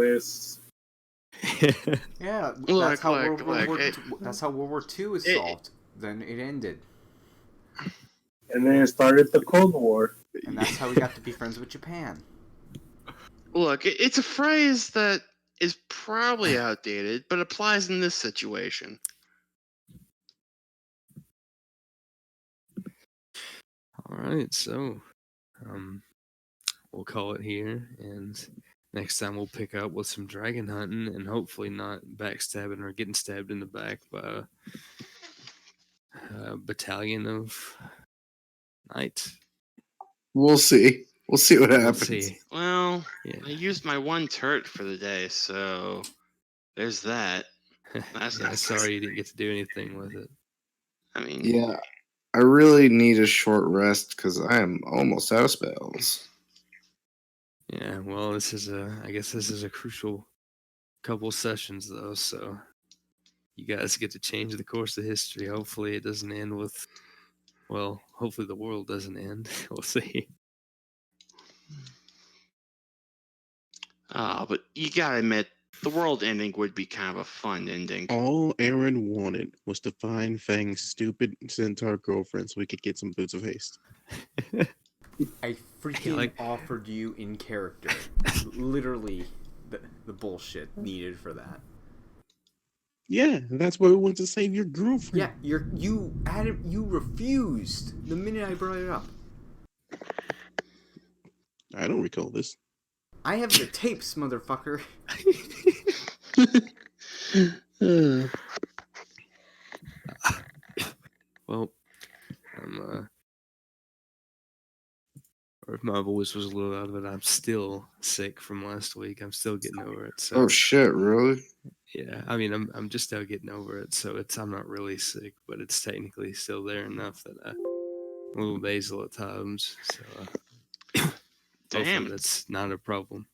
twists. Yeah, Look, that's how look, look, that's how World War II is solved. Then it ended, And then it started the Cold War. and that's how we got to be friends with Japan. Look, it's a phrase that is probably outdated, but applies in this situation. All right, so we'll call it here, and next time we'll pick up with some dragon hunting, and hopefully not backstabbing or getting stabbed in the back by a battalion of knights. We'll see. We'll see what happens. We'll see. Well, Yeah. I used my one turret for the day, so there's that. Yeah, sorry you didn't get to do anything with it. I mean, Yeah, I really need a short rest because I am almost out of spells. Yeah, well, I guess this is a crucial couple sessions though, so you guys get to change the course of history. Hopefully it doesn't end with, well, hopefully the world doesn't end. We'll see. but you gotta admit, the world ending would be kind of a fun ending. All Aaron wanted was to find Fang's stupid centaur girlfriend so we could get some boots of haste. I freaking offered you in character, literally, the bullshit needed for that. Yeah, that's why we want to save your girlfriend. Yeah, you refused the minute I brought it up. I don't recall this. I have the tapes, motherfucker. Well, or if my voice was a little out of it, I'm still sick from last week. I'm still getting over it. So Oh shit! Really? yeah, I mean, I'm just now getting over it. So I'm not really sick, but it's technically still there enough that I'm a little basal at times. So hopefully that's not a problem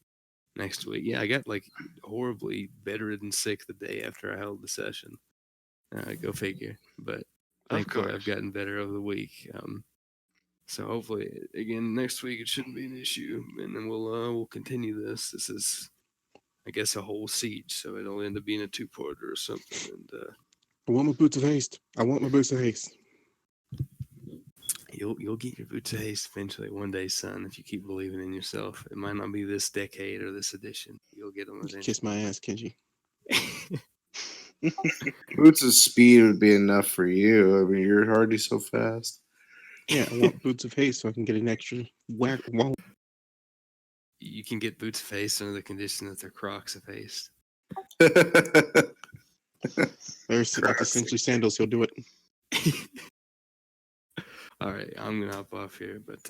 next week. Yeah, I got like horribly bedridden sick the day after I held the session. Go figure. But thankfully I've gotten better over the week. So hopefully, again, next week it shouldn't be an issue, and then we'll continue this. This is, I guess, a whole siege, so it'll end up being a 2-parter or something. And I want my boots of haste. You'll get your boots of haste eventually one day, son. If you keep believing in yourself, it might not be this decade or this edition. You'll get them eventually. Kiss my ass, Kenji. Boots of speed would be enough for you. I mean, you're already so fast. Yeah, I want boots of haste so I can get an extra whack. Wow. You can get boots of haste under the condition that they're Crocs of haste. That's essentially sandals. He'll do it. All right, I'm gonna hop off here, but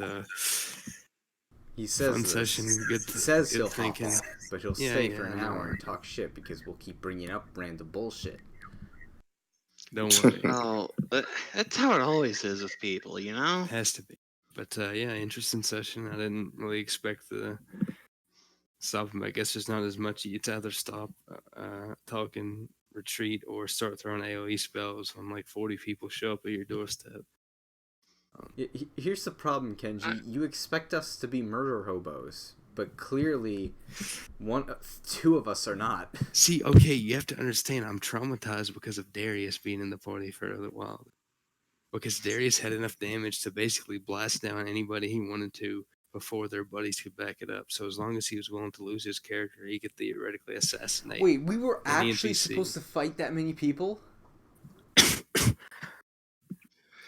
he says fun this. session. Good. He says good he'll thinking. hop off, but he'll stay for an hour and talk shit because we'll keep bringing up random bullshit. Don't worry. Oh, that's how it always is with people, you know? Has to be. But yeah, interesting session. I didn't really expect the stop him. I guess there's not as much. It's either stop talking, retreat, or start throwing AoE spells when like 40 people show up at your doorstep. Here's the problem, Kenji. You expect us to be murder hobos, but clearly, two of us are not. See, okay, you have to understand. I'm traumatized because of Darius being in the party for a little while. Because Darius had enough damage to basically blast down anybody he wanted to before their buddies could back it up. So as long as he was willing to lose his character, he could theoretically assassinate. Wait, we were actually supposed to fight that many people?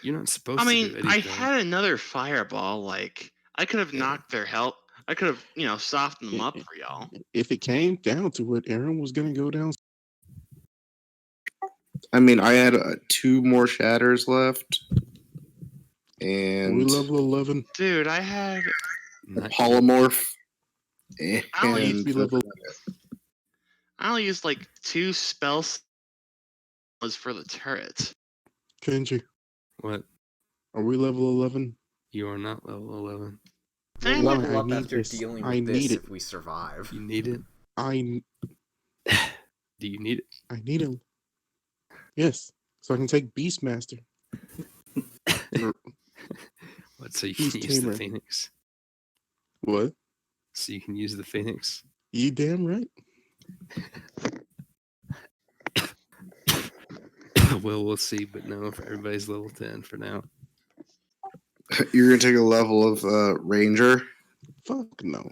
You're not supposed to do anything. I had another fireball. Like, I could have knocked their help. I could have, softened them up for y'all. If it came down to it, Aaron was going to go down. I mean, I had 2 more shatters left. And we level 11. Dude, I had polymorph. And I only used like 2 spells was for the turret. Kenji. What? Are we level 11? You are not level 11. We'll level up after dealing with this if we survive. You need it? Do you need it? I need him. Yes, so I can take Beastmaster. What, so you can use the Phoenix? What? So you can use the Phoenix? You damn right. Well, we'll see, but no, if everybody's level 10 for now. You're gonna take a level of Ranger. Fuck no.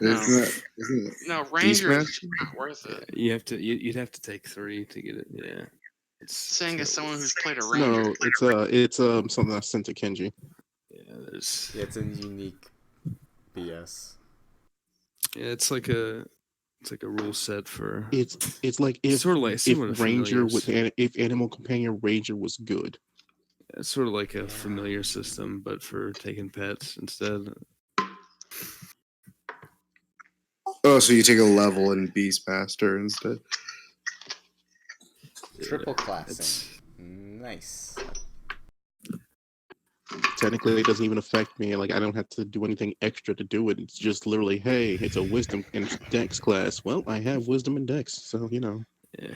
No. Isn't it No, Ranger is Beastmaster? not worth Yeah, it. you have to. You'd have to take 3 to get it. Yeah, it's Saying as so- someone who's played a Ranger. No, it's something I sent to Kenji. Yeah, there's. Yeah, it's a unique BS. Yeah, it's like a rule set for. It's like if Sort of like similar to if Ranger familiars. if Animal Companion Ranger was good. It's sort of like a familiar system, but for taking pets instead. Oh, so you take a level in Beastmaster instead. Triple it's- classing. Nice. Technically, it doesn't even affect me. Like I don't have to do anything extra to do it. It's just literally, hey, it's a Wisdom and Dex class. Well, I have Wisdom and Dex, so you know. Yeah.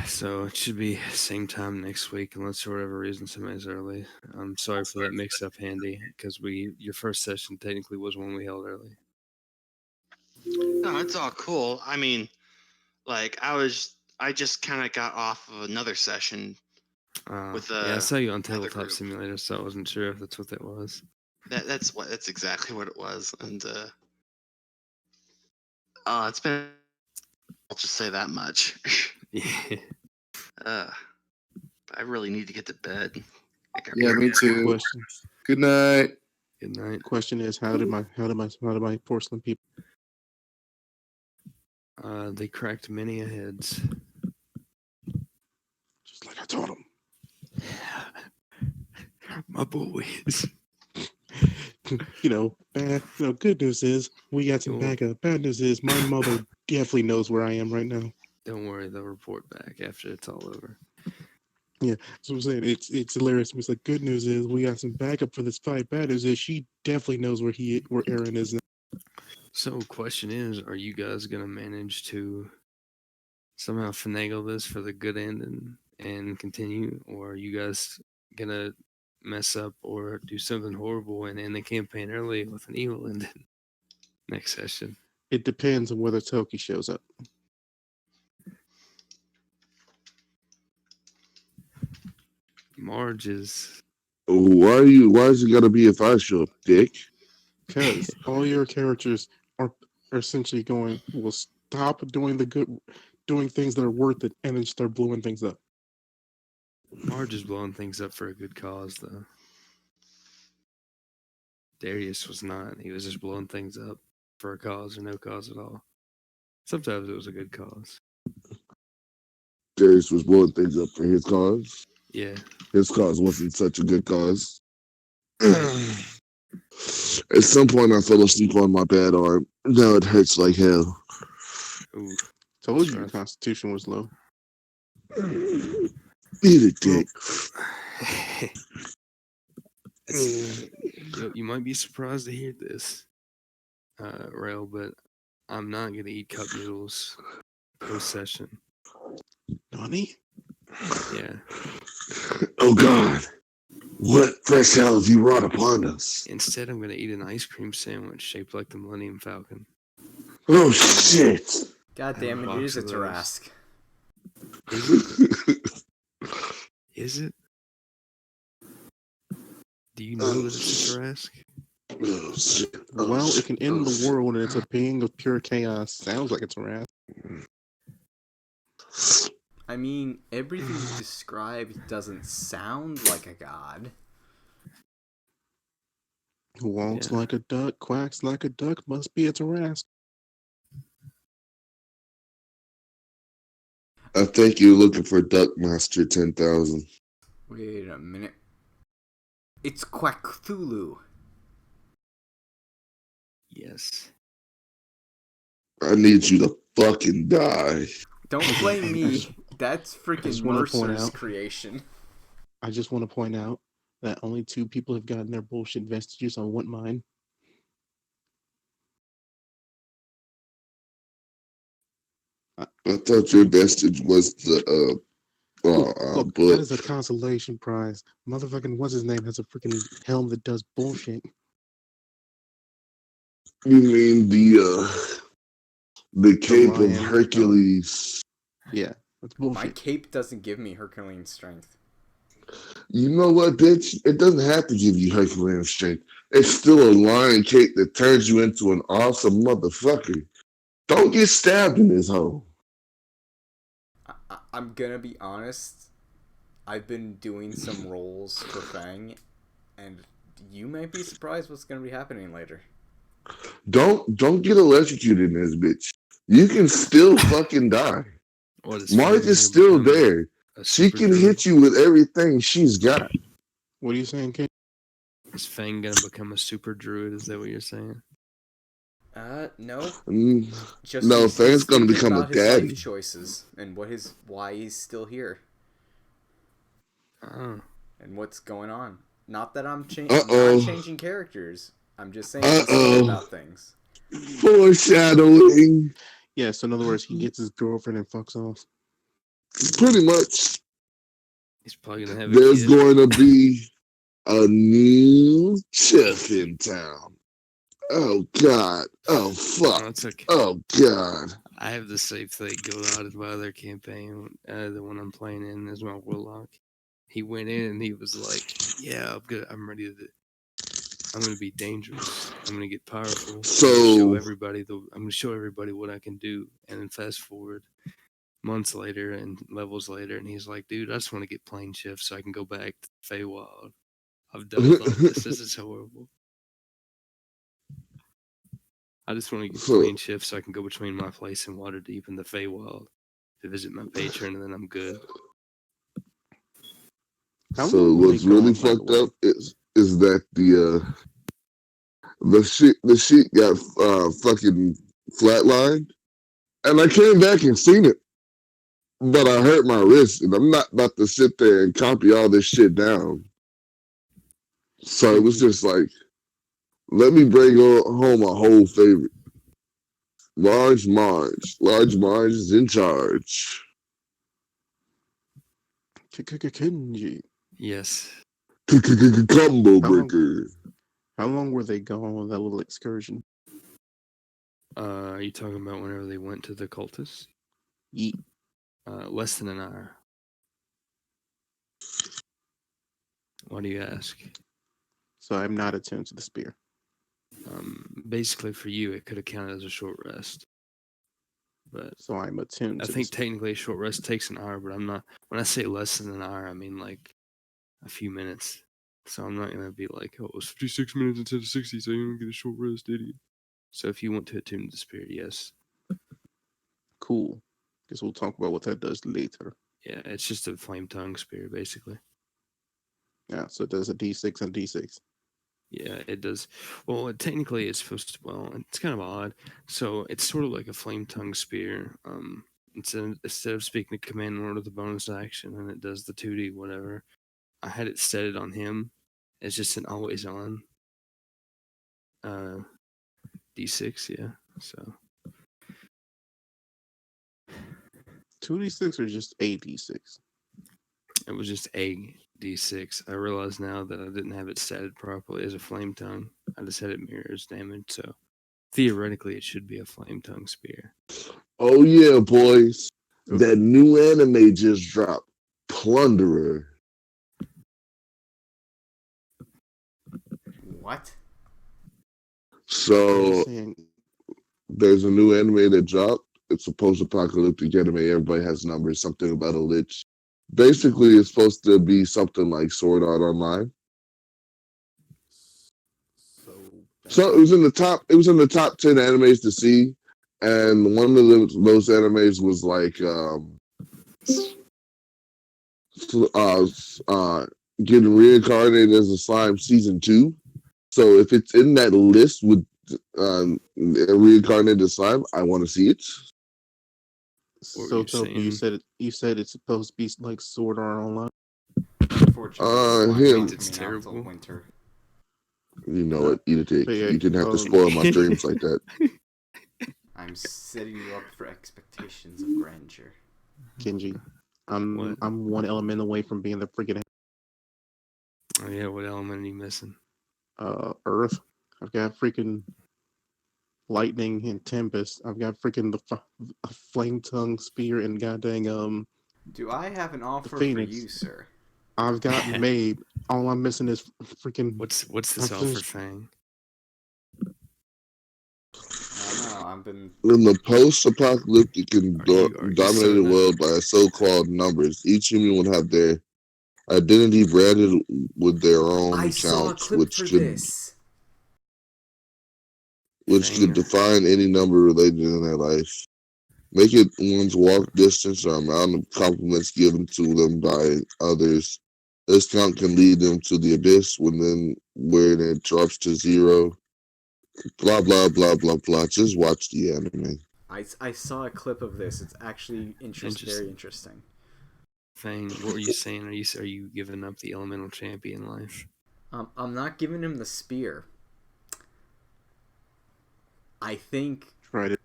So it should be same time next week, unless for whatever reason somebody's early. I'm sorry for that mix-up, Handy, because your first session technically was one we held early. No, it's all cool. I mean, like I just kind of got off of another session with Yeah, I saw you on another Tabletop group. Simulator, so I wasn't sure if that's what that was. That's exactly what it was, and it's been. I'll just say that much. Yeah. I really need to get to bed. Yeah, me too. Question. Good night. Good night. Question is, how did my porcelain people? They cracked many a heads. Just like I told them. My boys. Good news is we got some Cool. backup. Bad news is my mother definitely knows where I am right now. Don't worry, they'll report back after it's all over. Yeah, that's what I'm saying. It's hilarious. It's like good news is we got some backup for this fight. Bad news is she definitely knows where Aaron is. So, question is, are you guys gonna manage to somehow finagle this for the good end and continue, or are you guys gonna mess up or do something horrible and end the campaign early with an evil ending next session? It depends on whether Toki shows up. Marge is Why is it gotta be if I show up, Dick? Because all your characters are essentially will stop doing things that are worth it, and then start blowing things up. Marge is blowing things up for a good cause, though. Darius was not. He was just blowing things up for a cause or no cause at all. Sometimes it was a good cause. Darius was blowing things up for his cause. Yeah. His cause wasn't such a good cause. At some point, I fell asleep on my bad arm. Now it hurts like hell. Ooh. Told you your rough. constitution was low. Eat it, Dick. You might be surprised to hear this, Rail, but I'm not gonna eat cup noodles post-session. Nani? Yeah. Oh God! What fresh hell have you wrought upon us? Instead, I'm gonna eat an ice cream sandwich shaped like the Millennium Falcon. Oh shit! God damn it, it box is a of those. Tarask. Is it? Do you know that it's a Tarask? Oh shit! Oh, Well, it shit. can end Oh, the shit. world, and it's a being of pure chaos. Sounds like it's a rat. I mean, everything you described doesn't sound like a god. Walks Yeah. like a duck, quacks like a duck. Must be a Tarask. I think you're looking for Duckmaster 10,000. Wait a minute. It's Quackthulu. Yes. I need you to fucking die. Don't blame me. That's freaking just wanna point Mercer's out- creation. I just want to point out that only 2 people have gotten their bullshit vestiges. I want mine. I thought your vestige was the Look, book. that is a consolation prize. Motherfucking what's his name has a freaking helm that does bullshit. You mean the cape of lion, Hercules? Yeah, that's My bullshit. cape doesn't give me Herculean strength. You know what, bitch? It doesn't have to give you Herculean strength. It's still a lion cape that turns you into an awesome motherfucker. Don't get stabbed in this hole. I'm gonna be honest. I've been doing some rolls for Fang, and you might be surprised what's gonna be happening later. Don't get electrocuted in this bitch. You can still fucking die. What is Mark Fang is gonna still become there. a She super can druid? hit you with everything she's got. What are you saying, Ken? Is Fang gonna become a super druid? Is that what you're saying? No. Mm, Just No, he's Fang's gonna thinking become a about his life daddy. choices and why he's still here Oh, and what's going on. Not that I'm Uh not oh. changing characters. I'm just saying Uh he's thinking oh. about things. Foreshadowing. Yeah, so in other words, he gets his girlfriend and fucks off. Pretty much. he's probably gonna have a There's kid. going to be a new chef in town. Oh God. Oh Oh, fuck. it's okay. Oh God. I have the same thing going on in my other campaign. The one I'm playing in is my warlock. He went in and he was like, "Yeah, I'm good. I'm ready to. I'm gonna be dangerous. I'm gonna get powerful. I'm gonna show So everybody I'm gonna show everybody what I can do." And then fast forward months later and levels later, and he's like, "Dude, I just want to get plane shift so I can go back to Feywild. I'm done with all this. This is horrible. I just want to get so plane shift so I can go between my place and Waterdeep and the Feywild to visit my patron, and then I'm good." How so long were they what's really gone, by the fucked way? up is that the sheet got fucking flatlined, and I came back and seen it, but I hurt my wrist, and I'm not about to sit there and copy all this shit down. So it was Kenji, just like, let me bring home a whole favorite. Large Marge. Large Marge is in charge. Kenji. Yes. Combo How long? breaker. How long were they gone on that little excursion? Are you talking about whenever they went to the cultists? Yeet. Less than an hour. Why do you ask? So I'm not attuned to the spear. Basically, for you, it could have counted as a short rest. But So I'm attuned I to think the spear. technically a short rest takes an hour, but I'm not. When I say less than an hour, I mean like a few minutes. So I'm not gonna be like, "Oh, it's 56 minutes instead of 60, so you don't get a short rest, idiot." So if you want to attune to the spirit, yes. Cool. Guess we'll talk about what that does later. Yeah, it's just a flame tongue spirit, basically. Yeah, so it does a D6 and a D6. Yeah, it does. Well, technically, it's supposed to. Well, it's kind of odd. So it's sort of like a flame tongue spear. Instead of speaking a command word with a bonus action, and it does the 2D whatever. I had it set it on him. It's just an always on. D6, yeah. So 2D6 or just a D6? it was just a D6. I realize now that I didn't have it set properly as a flame tongue. I just had it mirrors damage, so theoretically it should be a flame tongue spear. Oh yeah, boys. Oof. That new anime just dropped. Plunderer. What? Are you So saying there's a new anime that dropped. It's a post-apocalyptic anime. Everybody has numbers. Something about a lich. Basically, it's supposed to be something like Sword Art Online. so So it was in the top. It was in the top 10 animes to see, and one of those animes was like uh, uh, getting reincarnated as a slime season 2. So if it's in that list with reincarnated slime, I want to see it. What were So you Toby, you saying? said it's supposed to be like Sword Art Online. Unfortunately, slime's Him. not It's coming out till terrible. winter. You know what? Eat a dick. But yeah, You didn't have to spoil my dreams like that. I'm setting you up for expectations of grandeur. Kenji, What? I'm one element away from being the freaking Oh yeah, what element are you missing? Earth. I've got freaking lightning and tempest. I've got freaking a flame tongue spear and goddamn Do I have an offer for Phoenix. you, sir? I've got Mabe. All I'm missing is freaking. What's this I've offer, finished- Fang? I don't know. I've been. In the post-apocalyptic and Are you dominated certain that- world by so-called numbers, each human would have their identity branded with their own I saw a accounts, clip which for could this. could define any number related in their life. Make it one's walk distance or amount of compliments given to them by others. This count can lead them to the abyss where it drops to zero. Blah blah blah blah blah. Just watch the anime. I saw a clip of this. It's actually very interesting. Fang, what were you saying? Are you giving up the elemental champion life? I'm not giving him the spear. I think Tried it.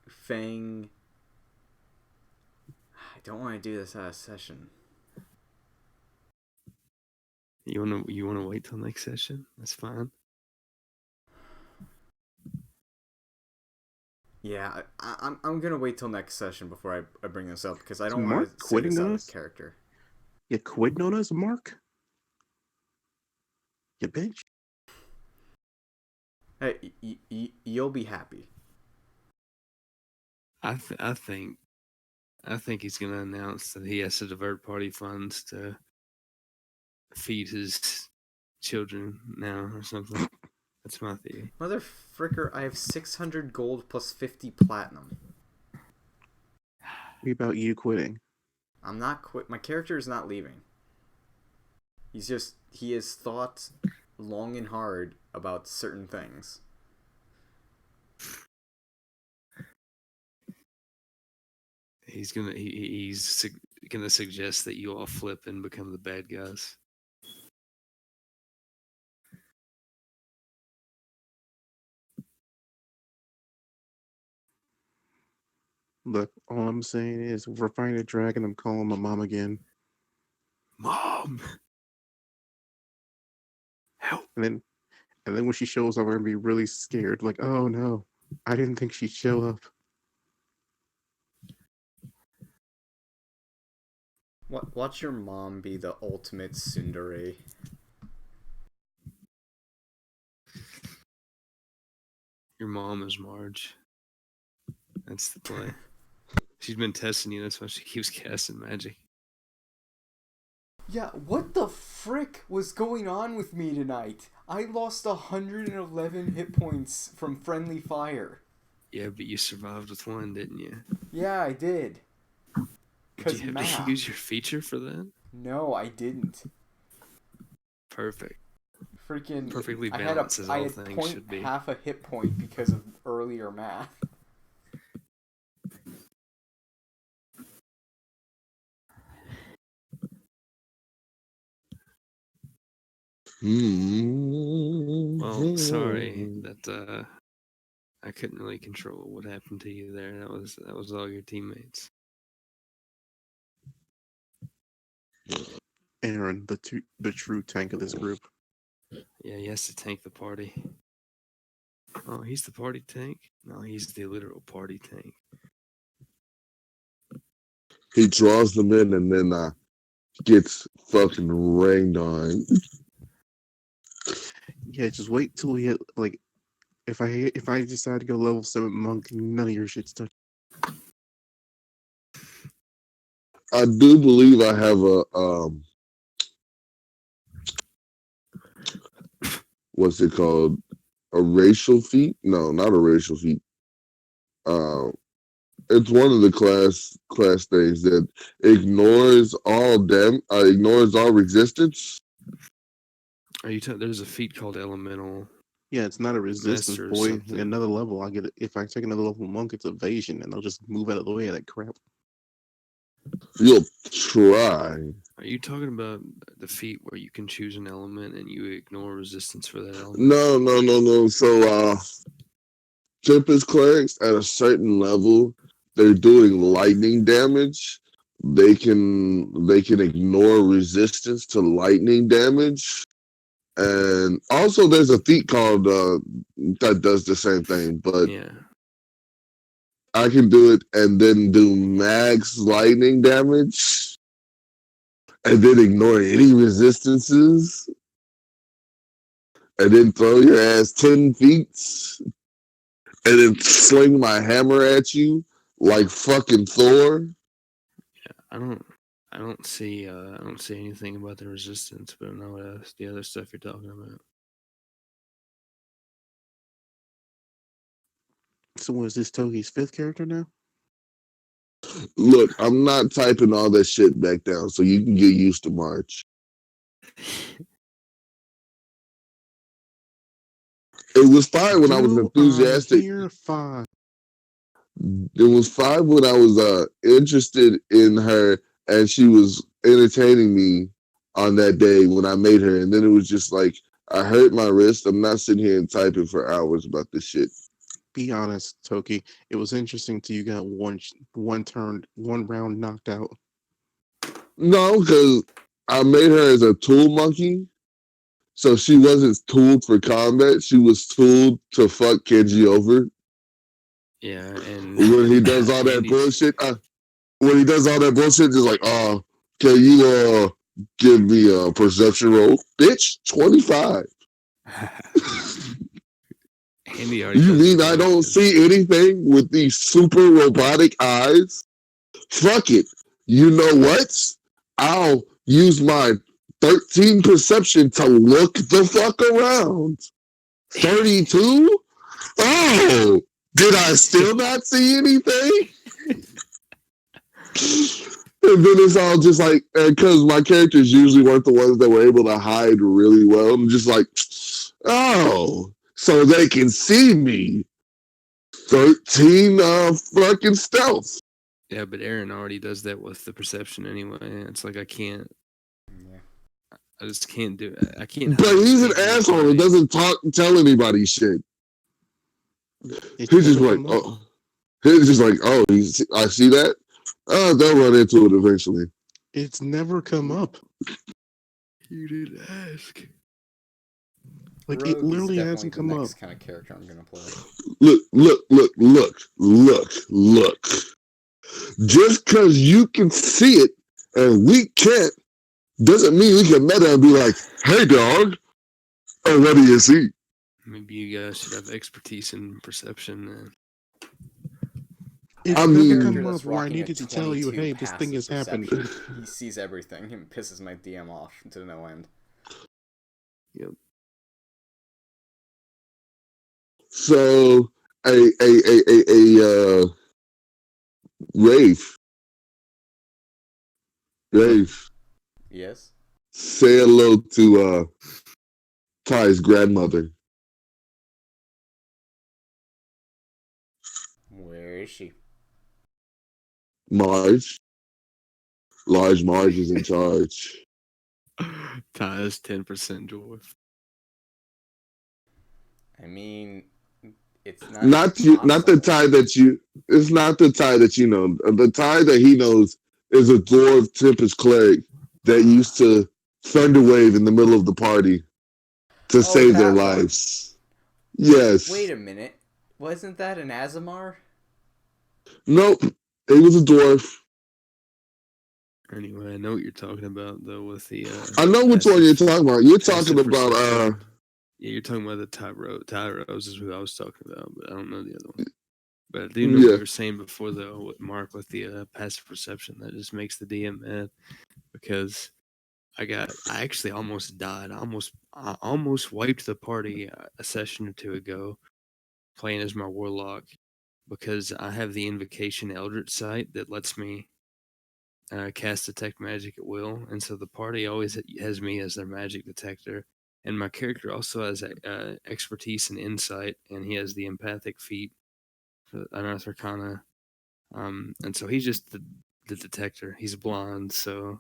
Fang. I don't want to do this out of session. You wanna wait till next session? That's fine. Yeah, I'm gonna wait till next session before I bring this up because I Is don't Mark want to say quitting this out us? of character. You quitting on us, Mark? You bitch. Hey, you'll be happy. I think he's gonna announce that he has to divert party funds to feed his children now or something. That's my theory. Mother fricker, I have 600 gold plus 50 platinum. What about you quitting? I'm not quit. My character is not leaving. He has thought long and hard about certain things. He's gonna suggest that you all flip and become the bad guys. Look, all I'm saying is, if we're fighting a dragon, I'm calling my mom again. Mom, help! And then when she shows up, I'm gonna be really scared. Like, oh no, I didn't think she'd show up. Watch your mom be the ultimate tsundere. Your mom is Marge. That's the play. She's been testing you. That's why she keeps casting magic. Yeah, what the frick was going on with me tonight? I lost 111 hit points from friendly fire. Yeah, but you survived with one, didn't you? Yeah, I did. Did you have to use your feature for that? No, I didn't. Perfect. Freaking Perfectly I balanced as all had things should be. half a hit point because of earlier math. Well, sorry that I couldn't really control what happened to you there. That was all your teammates. Aaron, the true tank of this group. Yeah, he has to tank the party. Oh, he's the party tank? No, he's the literal party tank. He draws them in and then gets fucking rained on. Yeah, just wait till we hit like. If I decide to go level 7 monk, none of your shit's touch. I do believe I have what's it called? A racial feat? No, not a racial feat. It's one of the class things that ignores all resistance. Are you? There's a feat called Elemental. Yeah, it's not a resistance, Master or boy. something. Another level, I get it. If I take another level monk, it's evasion, and I'll just move out of the way of that crap. You'll try. Are you talking about the feat where you can choose an element and you ignore resistance for that element? No. So, Tempest clerics at a certain level, they're doing lightning damage. They can ignore resistance to lightning damage, And also, there's a feat called that does the same thing, but Yeah. I can do it and then do max lightning damage and then ignore any resistances and then throw your ass 10 feet and then sling my hammer at you like fucking Thor. I don't see anything about the resistance, but I know what the other stuff you're talking about. So was this Togi's fifth character now? Look, I'm not typing all that shit back down, so you can get used to March. It was fine when I was Do I enthusiastic. hear fine? It was fine when I was interested in her and she was entertaining me on that day when I made her. And then it was just like, I hurt my wrist. I'm not sitting here and typing for hours about this shit. Be honest, Toki. It was interesting till you got one round knocked out. No, because I made her as a tool monkey. So she wasn't tooled for combat. She was tooled to fuck Kenji over. Yeah, and When he does all that bullshit, just like, can you give me a perception roll? Bitch, 25. Andy already You does mean it I too, don't 'cause- see anything with these super robotic eyes? Fuck it. You know what? I'll use my 13 perception to look the fuck around. 32? Oh, did I still not see anything? And then it's all just like, because my characters usually weren't the ones that were able to hide really well. I'm just like, oh, so they can see me. 13 fucking stealth. Yeah, but Aaron already does that with the perception anyway. It's like I just can't do it. I can't. But hide he's an anything from the asshole party. and doesn't tell anybody shit. It's He's just never like, come up. oh. He's just like, oh, I see that? They'll run into it eventually. It's never come up. You didn't ask. Like Rogue it literally is hasn't definitely come the up. next kind of character I'm gonna play. Look. Just because you can see it and we can't, doesn't mean we can meta and be like, hey, dog, oh, what do you see? Maybe you guys should have expertise in perception. Then. It's I never mean- come Character up that's where I rocking a needed to tell you, 22 hey, this thing has passive happened. perception. He sees everything and pisses my DM off to no end. Yep. So, Rafe, Yes? say hello to Ty's grandmother. Where is she? Marge. Large Marge is in charge. Ty is 10% joy. I mean, it's not Not the Ty that you. It's not the Ty that you know. The Ty that he knows is a dwarf Tempest cleric that used to thunderwave in the middle of the party to save their that one. lives. Yes. Wait a minute. Wasn't that an Azamar? Nope. It was a dwarf. Anyway, I know what you're talking about though with the. I know which one you're talking about. You're talking passive about perception. Yeah, you're talking about the Tyros is who I was talking about, but I don't know the other one. But I do know what you were saying before though, with Mark with the passive perception. That just makes the DM mad because I actually almost died. I almost wiped the party a session or two ago, playing as my warlock because I have the Invocation Eldritch Sight that lets me cast detect magic at will, and so the party always has me as their magic detector. And my character also has expertise and insight, and he has the empathic feat for Unearth Arcana. And so he's just the detector. He's blind, so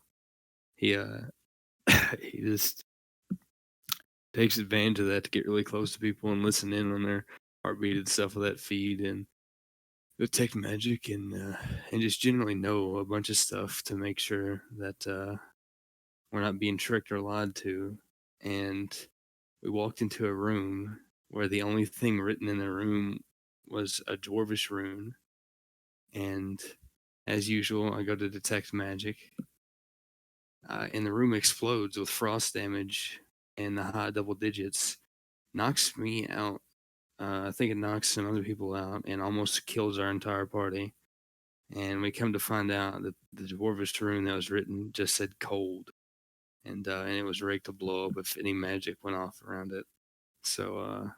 he he just takes advantage of that to get really close to people and listen in on their heartbeat and stuff with that feed and detect magic and just generally know a bunch of stuff to make sure that we're not being tricked or lied to. And we walked into a room where the only thing written in the room was a dwarvish rune. And as usual, I go to detect magic. And the room explodes with frost damage in the high double digits. Knocks me out. I think it knocks some other people out and almost kills our entire party. And we come to find out that the dwarvish rune that was written just said cold. And it was rigged to blow up if any magic went off around it. So I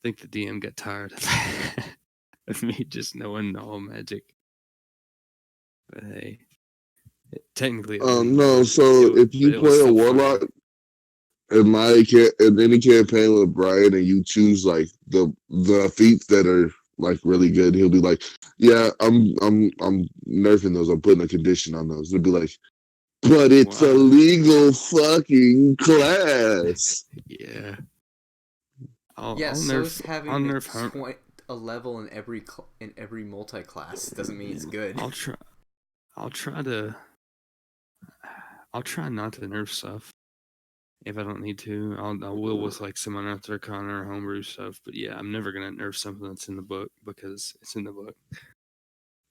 think the DM got tired of me just knowing all magic. But hey, technically it wouldn't, No, but so if you it was play a still warlock funny. in any campaign with Brian, and you choose like the feats that are like really good, he'll be like, "Yeah, I'm nerfing those. I'm putting a condition on those." He'll be like, "But it's a Wow. legal fucking class." Yeah. Yeah, I'll so is nerf having a level in every multi-class doesn't mean it's good. I'll try not to nerf stuff if I don't need to. I will with like some unearthed arcana or homebrew stuff, but yeah, I'm never gonna nerf something that's in the book because it's in the book.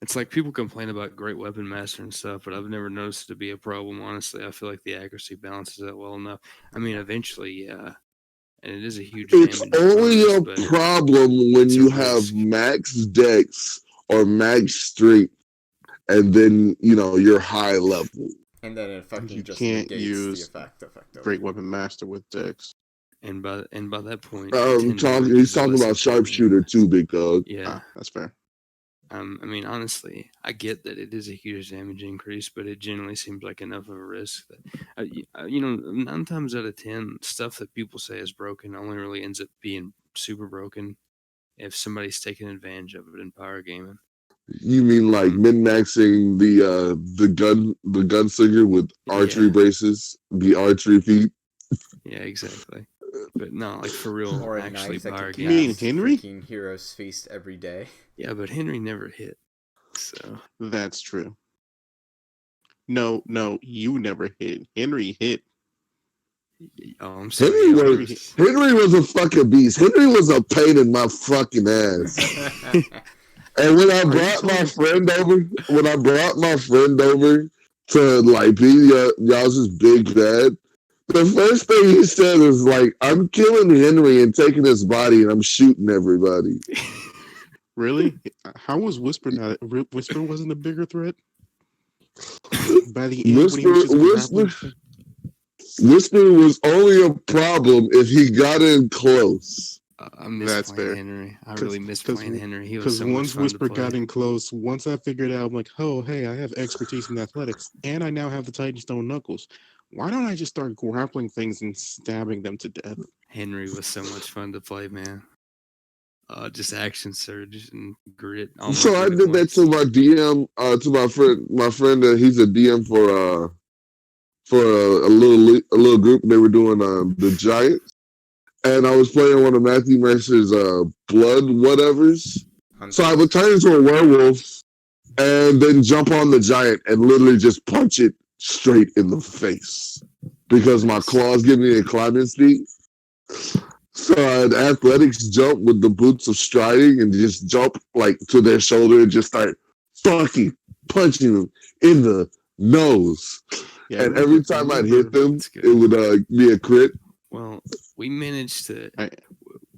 It's like people complain about Great Weapon Master and stuff, but I've never noticed it to be a problem. Honestly, I feel like the accuracy balances it well enough. I mean, eventually, yeah, and it is a huge It's damage only bonus, a but problem when it's a you have risk. max dex or max strength, and then you're high level. And then it fucking You just can't negates the use effect effectively. Great Weapon Master with Dex. And by that point, 10 He's damage is talking less about important. sharpshooter too, big dog. Yeah. That's fair. I mean, honestly, I get that it is a huge damage increase, but it generally seems like enough of a risk that, 9 times out of 10, stuff that people say is broken only really ends up being super broken if somebody's taking advantage of it in power gaming. You mean like min-maxing the gunslinger with archery Yeah. braces, the archery feat? Yeah, exactly. But no, like for real, Or a actually knife that power can You mean cast gaming. Henry? freaking Hero's Feast every day. Yeah, but Henry never hit. So That's true. No, you never hit. Henry hit. I'm sorry. Henry was a fucking beast. Henry was a pain in my fucking ass. And when I brought my friend over to like be y'all's big bad, the first thing he said was like, "I'm killing Henry and taking his body and I'm shooting everybody." Really? How was Whisper not? Whisper wasn't a bigger threat. By the end, when he was just grappling. Whisper was only a problem if he got in close. I miss playing Henry. I really miss playing Henry. He was so much once fun Whisper to play. got in close, once I figured out, I'm like, oh, hey, I have expertise in athletics, and I now have the Titan Stone Knuckles. Why don't I just start grappling things and stabbing them to death? Henry was so much fun to play, man. Just action surge and grit. So I did that to my DM, to my friend. He's a DM for a little group. They were doing the Giants. And I was playing one of Matthew Mercer's blood whatevers. So I would turn into a werewolf and then jump on the giant and literally just punch it straight in the face because my claws give me a climbing speed. So I'd athletics jump with the boots of striding and just jump like to their shoulder and just start fucking punching them in the nose. Yeah, and every time I'd hit them, it would be a crit. Well, we managed to.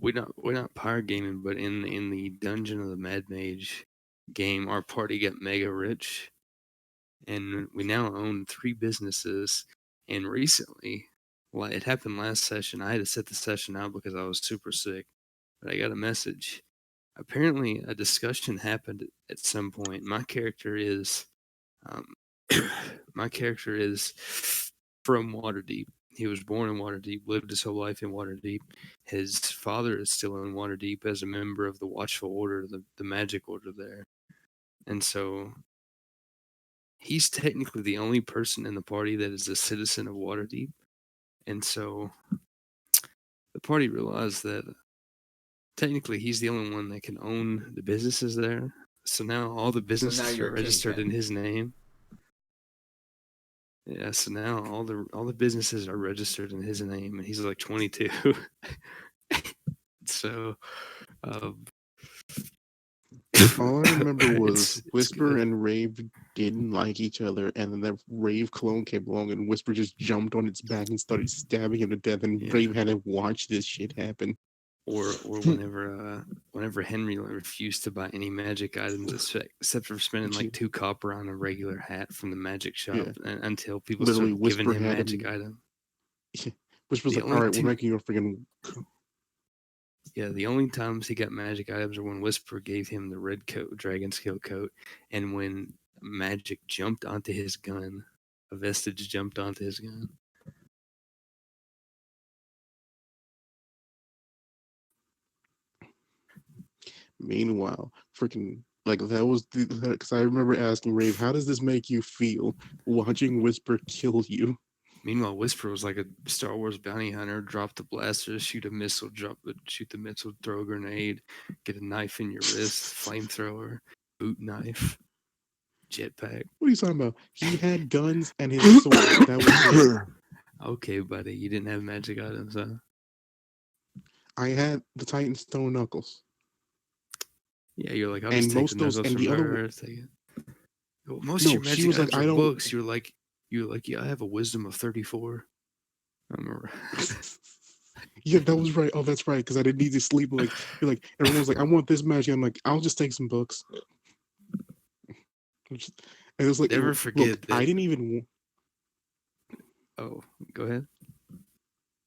We're not power gaming, but in the Dungeon of the Mad Mage game, our party got mega rich, and we now own 3 businesses. And recently, it happened last session. I had to set the session out because I was super sick, but I got a message. Apparently, a discussion happened at some point. My character is from Waterdeep. He was born in Waterdeep, lived his whole life in Waterdeep. His father is still in Waterdeep as a member of the Watchful Order, the magic order there. And so he's technically the only person in the party that is a citizen of Waterdeep. And so the party realized that technically he's the only one that can own the businesses there. So now all the businesses are registered in his name. Yeah, so now all the businesses are registered in his name, and he's like 22. So, um, All I remember was it's Whisper good. and Rave didn't like each other, and then that Rave clone came along, and Whisper just jumped on its back and started stabbing him to death, and Yeah. Rave had to watch this shit happen. Or whenever Henry refused to buy any magic items except for spending like 2 copper on a regular hat from the magic shop Yeah. until people Literally, started giving Whisper him had magic him. items. Whisper's The like, only all right, we're two- making you a freaking. Yeah, the only times he got magic items are when Whisper gave him the red coat, dragon skill coat, and when magic jumped onto his gun. A vestige jumped onto his gun. Meanwhile, freaking like that was because I remember asking Rave, how does this make you feel watching Whisper kill you? Meanwhile, Whisper was like a Star Wars bounty hunter. Drop the blaster, shoot a missile, shoot the missile, throw a grenade, get a knife in your wrist, flamethrower, boot knife, jetpack. What are you talking about? He had guns and his sword. That was it. Okay, buddy, you didn't have magic items, huh? I had the Titan Stone Knuckles. Yeah, you're like, I'll And just take most the of those, knuckles and from the other, her. Take it. Well, most of no, your she magic was like, items I are don't. books. You're like, yeah, I have a wisdom of 34. I remember. Yeah, that was right. Oh, that's right. Because I didn't need to sleep. Like, you're like, everyone's like, I want this magic. I'm like, I'll just take some books. And it was like, Never forget look, that. I didn't even. Oh, go ahead.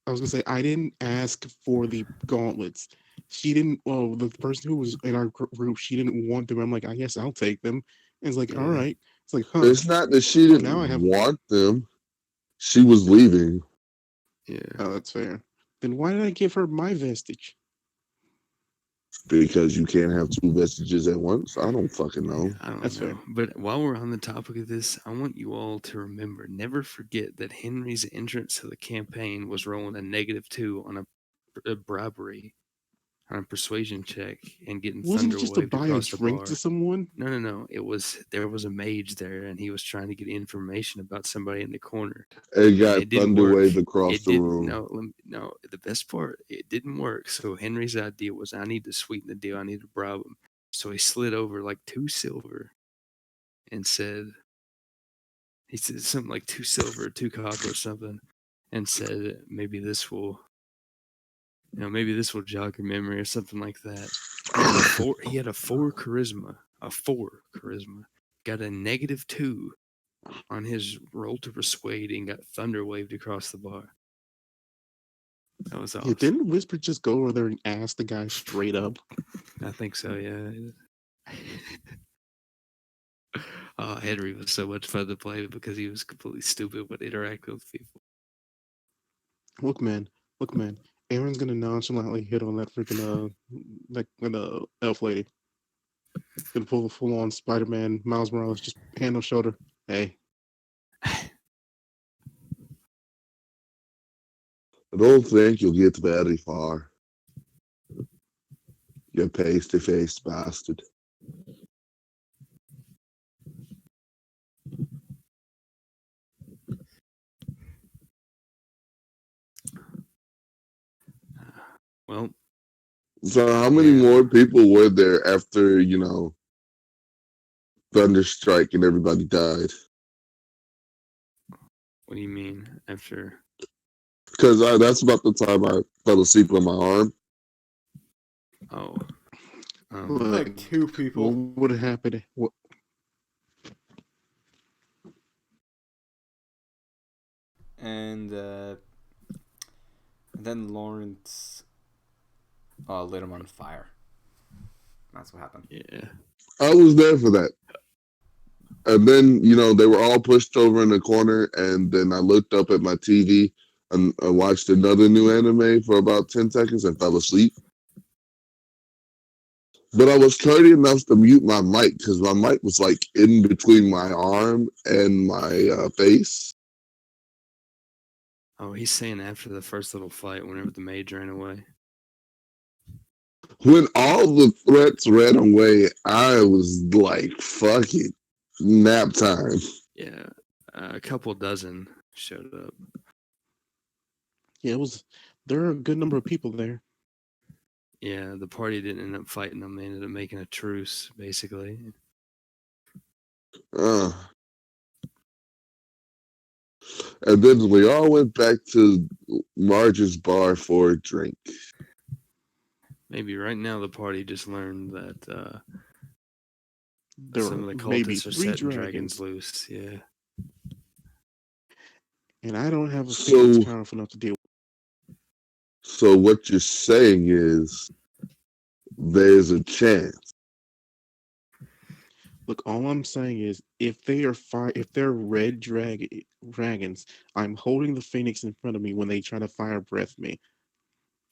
I was gonna say I didn't ask for the gauntlets. She didn't. Well, the person who was in our group, she didn't want them. I'm like, I guess I'll take them. And it's like, all Yeah. right. It's like, huh? It's not that she Oh, didn't now I have. want them. She was leaving. Yeah. Oh, that's fair. Then why did I give her my vestige? Because you can't have 2 vestiges at once. I don't fucking know. I don't That's know. fair. But while we're on the topic of this, I want you all to remember, never forget that Henry's entrance to the campaign was rolling a -2 on a bribery, on a persuasion check, and getting Wasn't thunder it just to waved buy a across the drink bar. to someone? No. There was a mage there, and he was trying to get information about somebody in the corner. It got It didn't thunder work. waved across It the didn't. room. No. The best part, it didn't work. So Henry's idea was, I need to sweeten the deal. I need to bribe him. So he slid over like 2 silver, and said, he said something like 2 silver, 2 copper, or something, and said maybe this will jog your memory or something like that. He had a 4 charisma, got a -2 on his roll to persuade, and got thunder waved across the bar. That was Yeah, awesome. didn't Whisper just go over there and ask the guy straight up? I think so, yeah. Henry was so much fun to play because he was completely stupid but interacting with people. Look, man. Aaron's gonna nonchalantly hit on that freaking elf lady. Gonna pull a full on Spider-Man, Miles Morales, just hand on shoulder. Hey, I don't think you'll get very far. You pasty-faced bastard. Well, So how many Yeah. more people were there after, Thunderstrike and everybody died? what do you mean after? Because that's about the time I fell asleep on my arm. Oh, Like 2 people. what would have happened? What? And then Lawrence lit him on fire. That's what happened. yeah. I was there for that. And then, they were all pushed over in the corner, and then I looked up at my TV and I watched another new anime for about 10 seconds and fell asleep. But I was courteous enough to mute my mic because my mic was like in between my arm and my face. Oh, he's saying after the first little fight, whenever the mage ran away. When all the threats ran away, I was like, fuck it, nap time. Yeah, a couple dozen showed up. Yeah, there are a good number of people there. Yeah, the party didn't end up fighting them. They ended up making a truce, basically. And then we all went back to Marge's bar for a drink. Maybe right now the party just learned that There some are of the maybe cultists are 3 setting dragons, dragons loose. Yeah. and I don't have a thing that's So, powerful enough to deal so what you're saying is there's a chance. Look, all I'm saying is if they're red dragons, I'm holding the phoenix in front of me when they try to fire breath me,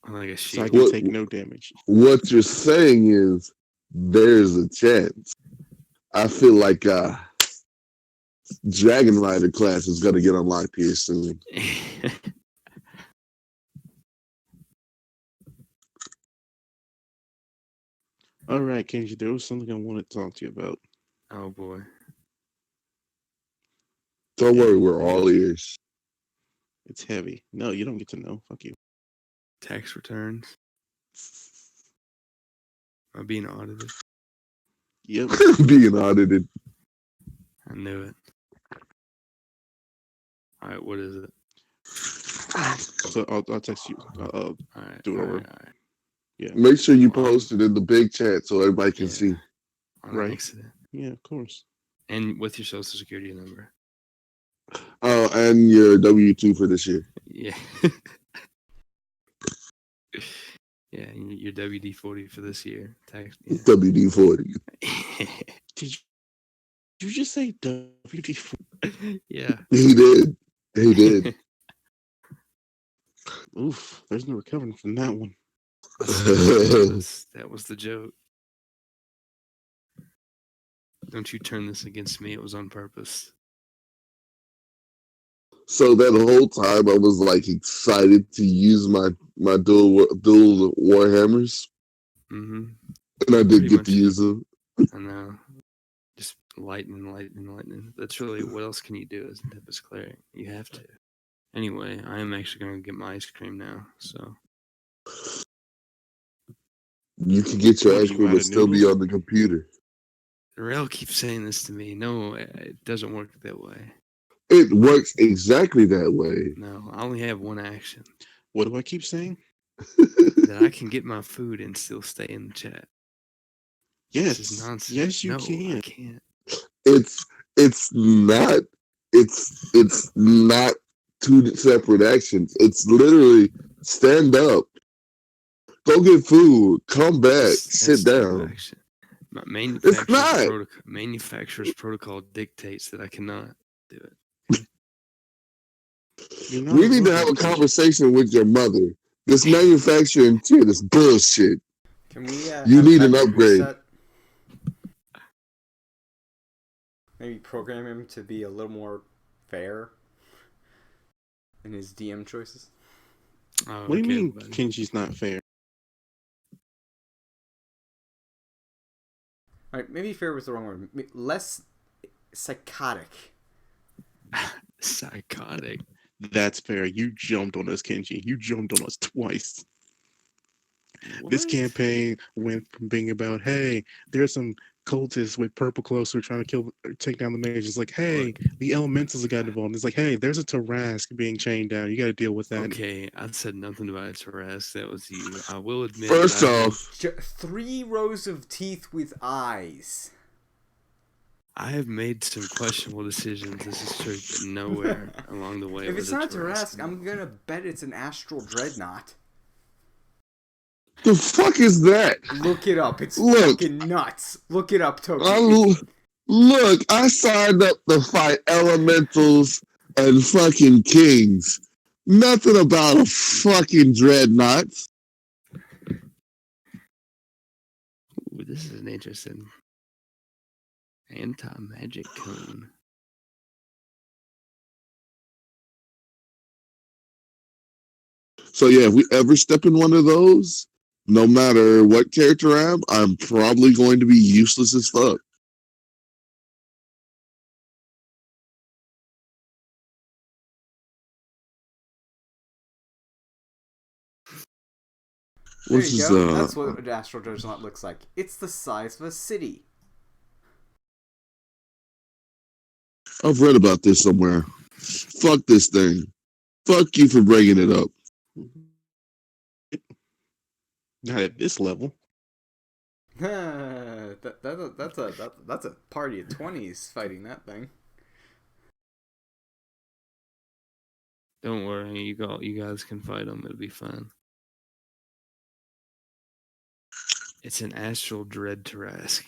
Like a so I shield. can What take no damage. what you're saying is there's a chance. I feel like Dragon Rider class is gonna get unlocked here soon. All right, Kenji, there was something I wanted to talk to you about. Oh boy. Don't Yeah, worry, we're all ears. it's heavy. No, you don't get to know. Fuck you. Tax returns. Am I being audited? Yep. Being audited. I knew it. All right, what is it? So I'll text you. All right. Do it all over. right, all right. Yeah. Make sure you post it in the big chat so everybody can Yeah. see. On Right. accident. Yeah, of course. And with your social security number. Oh, and your W-2 for this year. Yeah. Yeah, your WD-40 for this year. Tax. Yeah. WD-40. Did you just say WD? Yeah. He did. He did. Oof, there's no recovering from that one. That was the joke. Don't you turn this against me. It was on purpose. So that whole time I was like excited to use my dual Warhammers. Mm-hmm. And I did Pretty get much. to use them. I know. Just lightning. That's really, what else can you do as a Tempest Cleric? You have to. Anyway, I am actually going to get my ice cream now, so. You can get your What, ice you cream out and of still be noodles? on the computer. Rail keeps saying this to me. No, it doesn't work that way. It works exactly that way. No, I only have one action. What do I keep saying? That I can get my food and still stay in the chat. Yes. This is nonsense. Yes, you No, can. I can't. It's not two separate actions. It's literally stand up, go get food, come back, That's sit two down. action. It's not. Manufacturer's protocol dictates that I cannot do it. You're not We need to robot, have a Kenji. conversation with your mother. This manufacturing shit is bullshit. Can we You have need an admin upgrade. reset? Maybe program him to be a little more fair in his DM choices. Oh, What do you okay, mean buddy. Kenji's not fair? Alright, maybe fair was the wrong word. Less psychotic. Psychotic. That's fair. You jumped on us, Kenji. You jumped on us twice. This What? campaign went from being about, hey, there's some cultists with purple cloaks who are trying to take down the mage. It's like, hey, Look. the elementals have gotten involved. It's like, hey, there's a Tarask being chained down. You got to deal with that. Okay, I said nothing about it, Therese. That was you. I will admit. First that I off, 3 rows of teeth with eyes. I have made some questionable decisions. This is true, but nowhere along the way. If was it's a not Tarask. Tarask, I'm gonna bet it's an astral dreadnought. the fuck is that? Look it up. It's Look. fucking nuts. Look it up, Toki. Look, I signed up to fight elementals and fucking kings. Nothing about a fucking dreadnought. Ooh, this is an interesting anti-magic cone. So yeah, if we ever step in one of those, no matter what character I'm probably going to be useless as fuck. There which you is go. That's what an astral dreadnought looks like. It's the size of a city. I've read about this somewhere. Fuck this thing. Fuck you for bringing it up. Not at this level. That's a party of 20s fighting that thing. Don't worry, you guys can fight them. It'll be fun. It's an astral dread Tarask.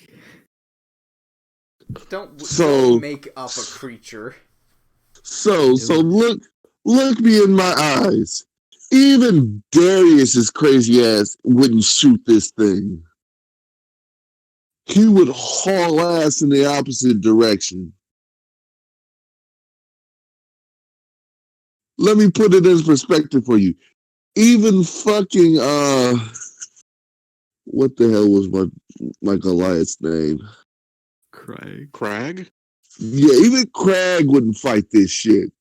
Don't make up a creature. So look me in my eyes. Even Darius's crazy ass wouldn't shoot this thing. He would haul ass in the opposite direction. Let me put it in perspective for you. Even fucking what the hell was my Goliath's name? Crag? Yeah, even Crag wouldn't fight this shit.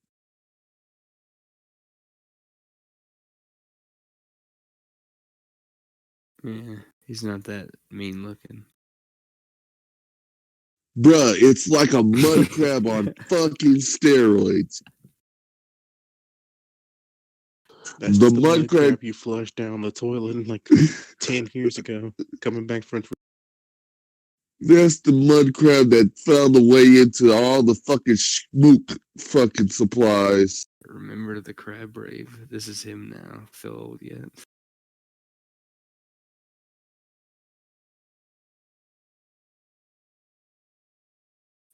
Yeah, he's not that mean looking. Bruh, it's like a mud crab on fucking steroids. That's The the mud mud crab. crab you flushed down the toilet like 10 years ago, coming back from. That's the mud crab that found the way into all the fucking schmook fucking supplies. Remember the crab brave. This is him now. Feel old yet?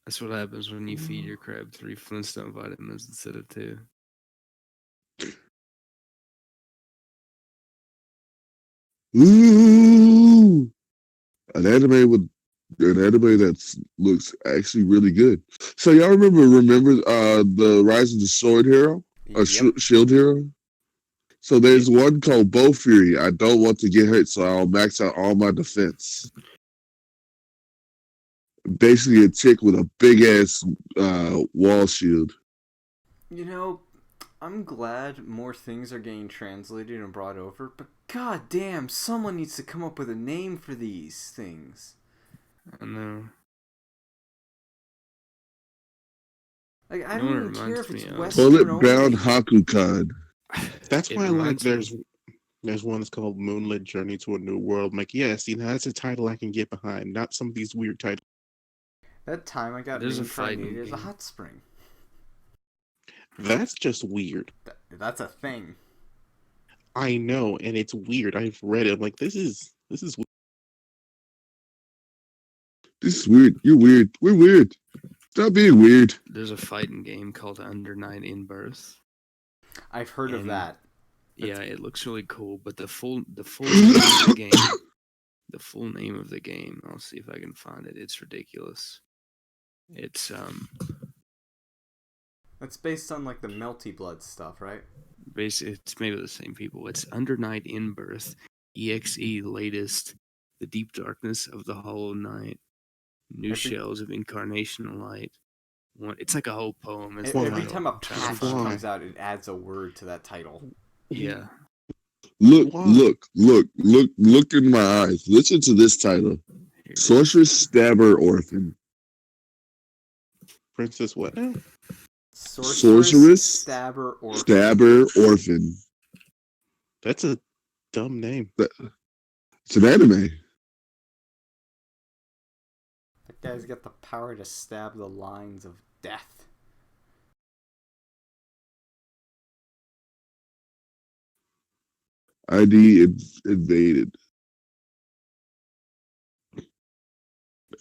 That's what happens when you feed your crab 3 Flintstone vitamins instead of 2. Ooh, an anime that looks actually really good. So y'all remember the Rise of the Sword Hero, or Yep. Shield Hero? So there's one called Bow Fury. I don't want to get hurt, so I'll max out all my defense. Basically, a chick with a big ass wall shield. You know, I'm glad more things are getting translated and brought over, but god damn, someone needs to come up with a name for these things. I know. Like, I You know don't what it even care reminds if it's me of? Western Bullet bound only. Hakukan. That's It why, like, reminds me- there's one that's called Moonlit Journey to a New World. I'm like, yes, that's a title I can get behind, not some of these weird titles. That time I got There's a fighting reincarnated as a game. hot spring. That's just weird. That's a thing. I know, and it's weird. I've read it. I'm like, this is weird. This is weird. You're weird. We're weird. Stop being weird. There's a fighting game called Under Night in Birth. I've heard of And- that. Yeah, it looks really cool, but the full name of the game, the full name of the game, I'll see if I can find it. It's ridiculous. It's That's based on like the Melty Blood stuff, right? basically it's made of the same people. It's Under Night in Birth, EXE latest, The Deep Darkness of the Hollow Night, New Shells of Incarnational Light. It's like a whole poem. It's Every like time a I'm trying to patch find it. comes out, it adds a word to that title. Yeah. Look Why? in my eyes. Listen to this title. Here it is. Sorceress, Stabber, Orphan. Princess what now? Sorceress, Stabber, Orphan. Stabber, Orphan. That's a dumb name. It's an anime. That guy's got the power to stab the lines of death. ID invaded.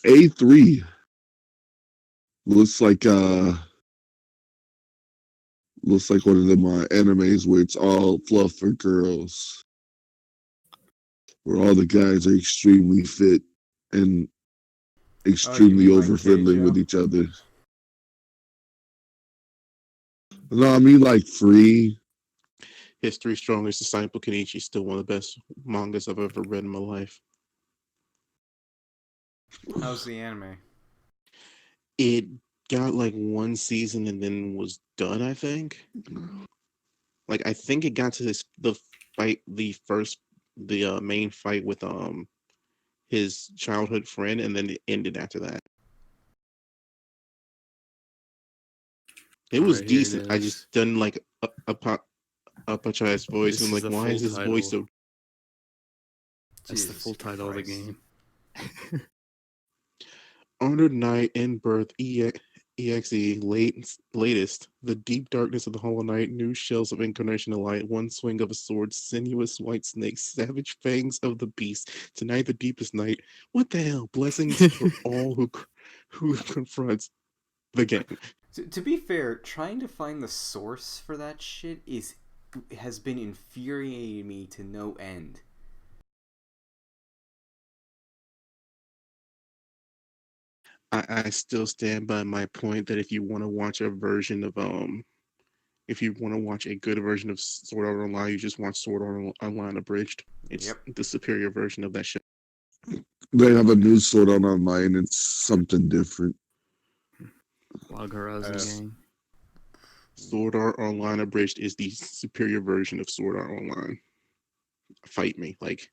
A3 looks like one of them animes where it's all fluff for girls, where all the guys are extremely fit and extremely mean like over friendly Keijo? with each other. No, I mean like Free. History's Strongest Disciple Kenichi is still one of the best mangas I've ever read in my life. How's the anime? It got like one season and then was done, I think. Like, I think it got to the first the main fight with his childhood friend, and then it ended after that. It All was right, here it decent. I just is. didn't like Apachai's voice. This I'm is like, the why full is his voice title. so? That's the Jesus full title of the Christ. game. Honored Night in Birth EXE latest. The deep darkness of the Hollow Knight, new shells of incarnation of light, one swing of a sword, sinuous white snakes, savage fangs of the beast. Tonight the deepest night. What the hell? Blessings for all who confronts the game. To be fair, trying to find the source for that shit has been infuriating me to no end. I still stand by my point that if you want to watch a version of if you want to watch a good version of Sword Art Online, you just watch Sword Art Online Abridged. It's Yep. the superior version of that shit. They have a new Sword Art Online. It's something different. Log Horizon gang. Sword Art Online Abridged is the superior version of Sword Art Online. Fight me. Like,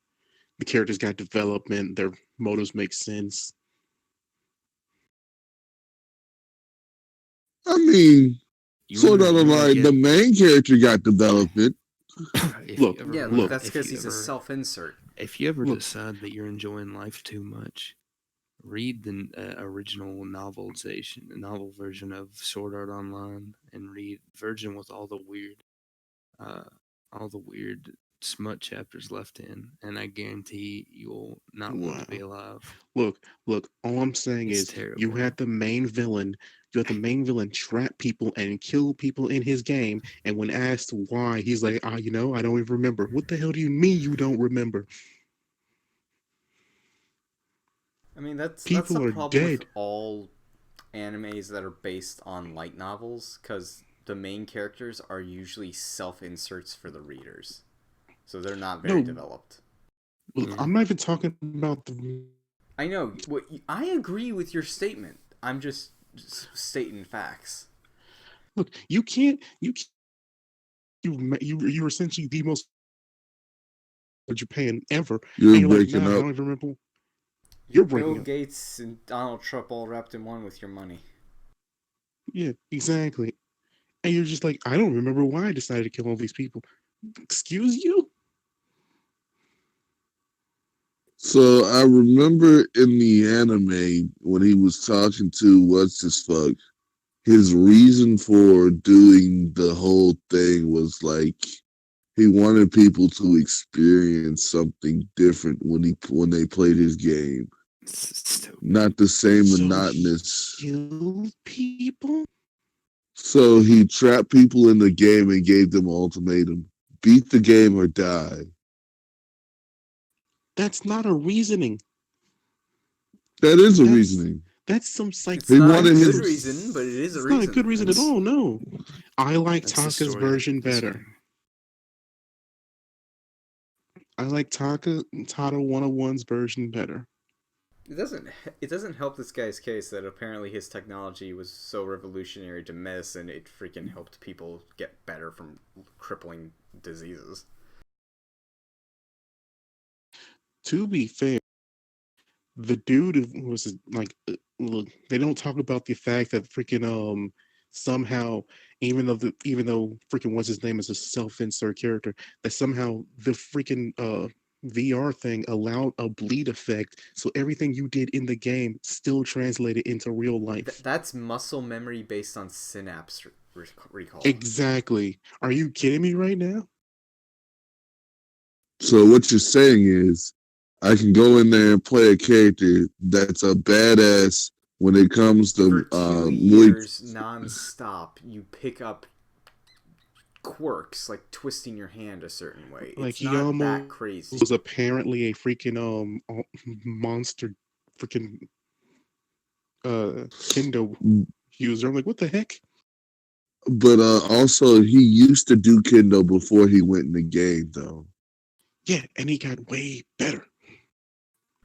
the characters got development, their motives make sense. I mean, Sword Art You wanna Online, the get main character got development. if Look, you ever Yeah, wanna, that's if because you he's a ever self-insert. if you ever Look. decide that you're enjoying life too much, read the original novel version of Sword Art Online, and read version with uh, all the weird smut chapters left in, and I guarantee you'll not want to be alive. Look. All I'm saying It's is terrible. you had the main villain. You had the main villain trap people and kill people in his game. And when asked why, he's like, I don't even remember. What the hell do you mean you don't remember? I mean, that's the People are problem with dead. all animes that are based on light novels, because the main characters are usually self-inserts for the readers, so they're not very No, developed. look, Yeah. I'm not even talking about the. I know. I agree with your statement. I'm just stating facts. Look, you can't. You're essentially the most of Japan ever, You're and you're like, breaking nah, I up. don't even remember. You're You're Bill breaking up. Gates and Donald Trump all wrapped in one with your money. Yeah, exactly. And you're just like, I don't remember why I decided to kill all these people. Excuse you? So I remember in the anime when he was talking to what's his fuck, his reason for doing the whole thing was like he wanted people to experience something different when they played his game. It's stupid. Not the same So monotonous. he killed people? So he trapped people in the game and gave them an ultimatum: beat the game or die. That's not a reasoning. That is a That's reasoning. that's some psych. It's He not a wanted good his. reason, but it is a It's not a good reason. reason at all. No, I like That's the Taka's story of version this better. game. I like Tata 101's version better. It doesn't help this guy's case that apparently his technology was so revolutionary to medicine it freaking helped people get better from crippling diseases. To be fair, the dude was like, look, they don't talk about the fact that freaking somehow, even though freaking what's his name is a self-insert character, that somehow the freaking VR thing allowed a bleed effect, so everything you did in the game still translated into real life. That's muscle memory based on synapse recall. Exactly. Are you kidding me right now? So what you're saying is, I can go in there and play a character that's a badass when it comes For to 2 years non-stop, you pick up quirks like twisting your hand a certain way. Like It's he not that almost crazy. was apparently a freaking monster freaking kendo user. I'm like, what the heck? But also he used to do kendo before he went in the game, though. Yeah, and he got way better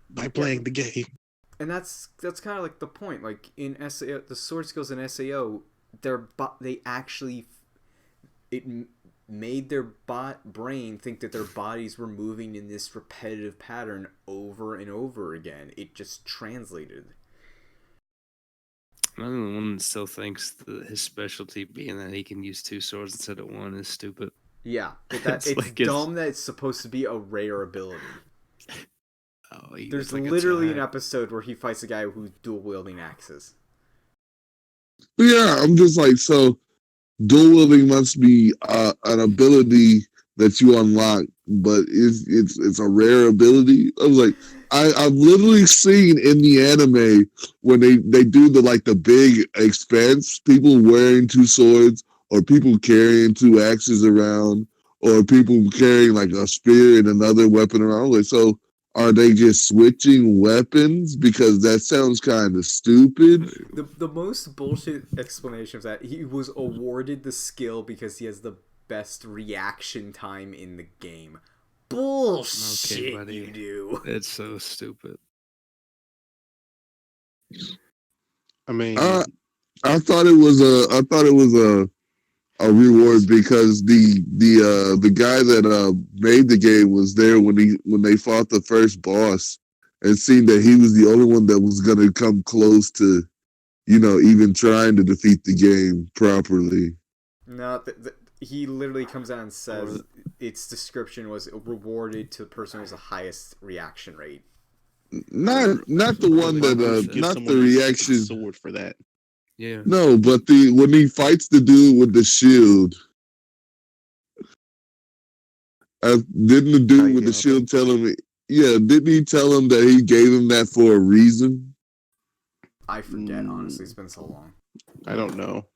by playing the game. And that's kind of like the point. Like in SAO, the sword skills in SAO, they actually it made their brain think that their bodies were moving in this repetitive pattern over and over again. It just translated. I'm the one that still thinks that his specialty being that he can use 2 swords instead of 1 is stupid. Yeah, but it's like dumb that it's supposed to be a rare ability. There's like literally an episode where he fights a guy who's dual wielding axes. Yeah, I'm just like, so dual wielding must be an ability that you unlock, but it's a rare ability. I was like, I've literally seen in the anime when they do the big expense, people wearing 2 swords, or people carrying 2 axes around, or people carrying like a spear and another weapon around. Like, so are they just switching weapons? Because that sounds kind of stupid. The most bullshit explanation is that he was awarded the skill because he has the best reaction time in the game. Bullshit, buddy. you do. It's so stupid. I mean, I thought it was a reward because the guy that made the game was there when they fought the first boss, and seemed that he was the only one that was gonna come close to, even trying to defeat the game properly. No, he literally comes out and says its description was rewarded to the person who has the highest reaction rate. Not the one that give not someone the a reaction. sword for that. Yeah. No, but when he fights the dude with the shield, didn't the dude with the shield tell him? Yeah, didn't he tell him that he gave him that for a reason? I forget, honestly. It's been so long. I don't know.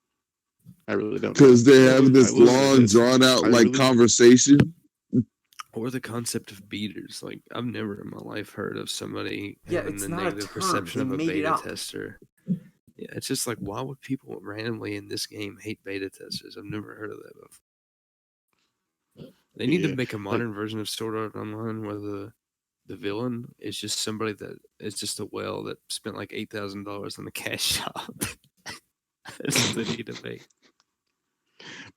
I really don't. Because they're having this long, drawn out conversation. Or the concept of beaters. Like, I've never in my life heard of somebody Yeah, having it's the not a negative term. perception They of a made it beta up. tester. Yeah, it's just like, why would people randomly in this game hate beta testers? I've never heard of that before. They need to make a modern version of Sword Art Online where the villain is just somebody that is just a whale that spent like $8,000 on the cash shop. That's what they need to make.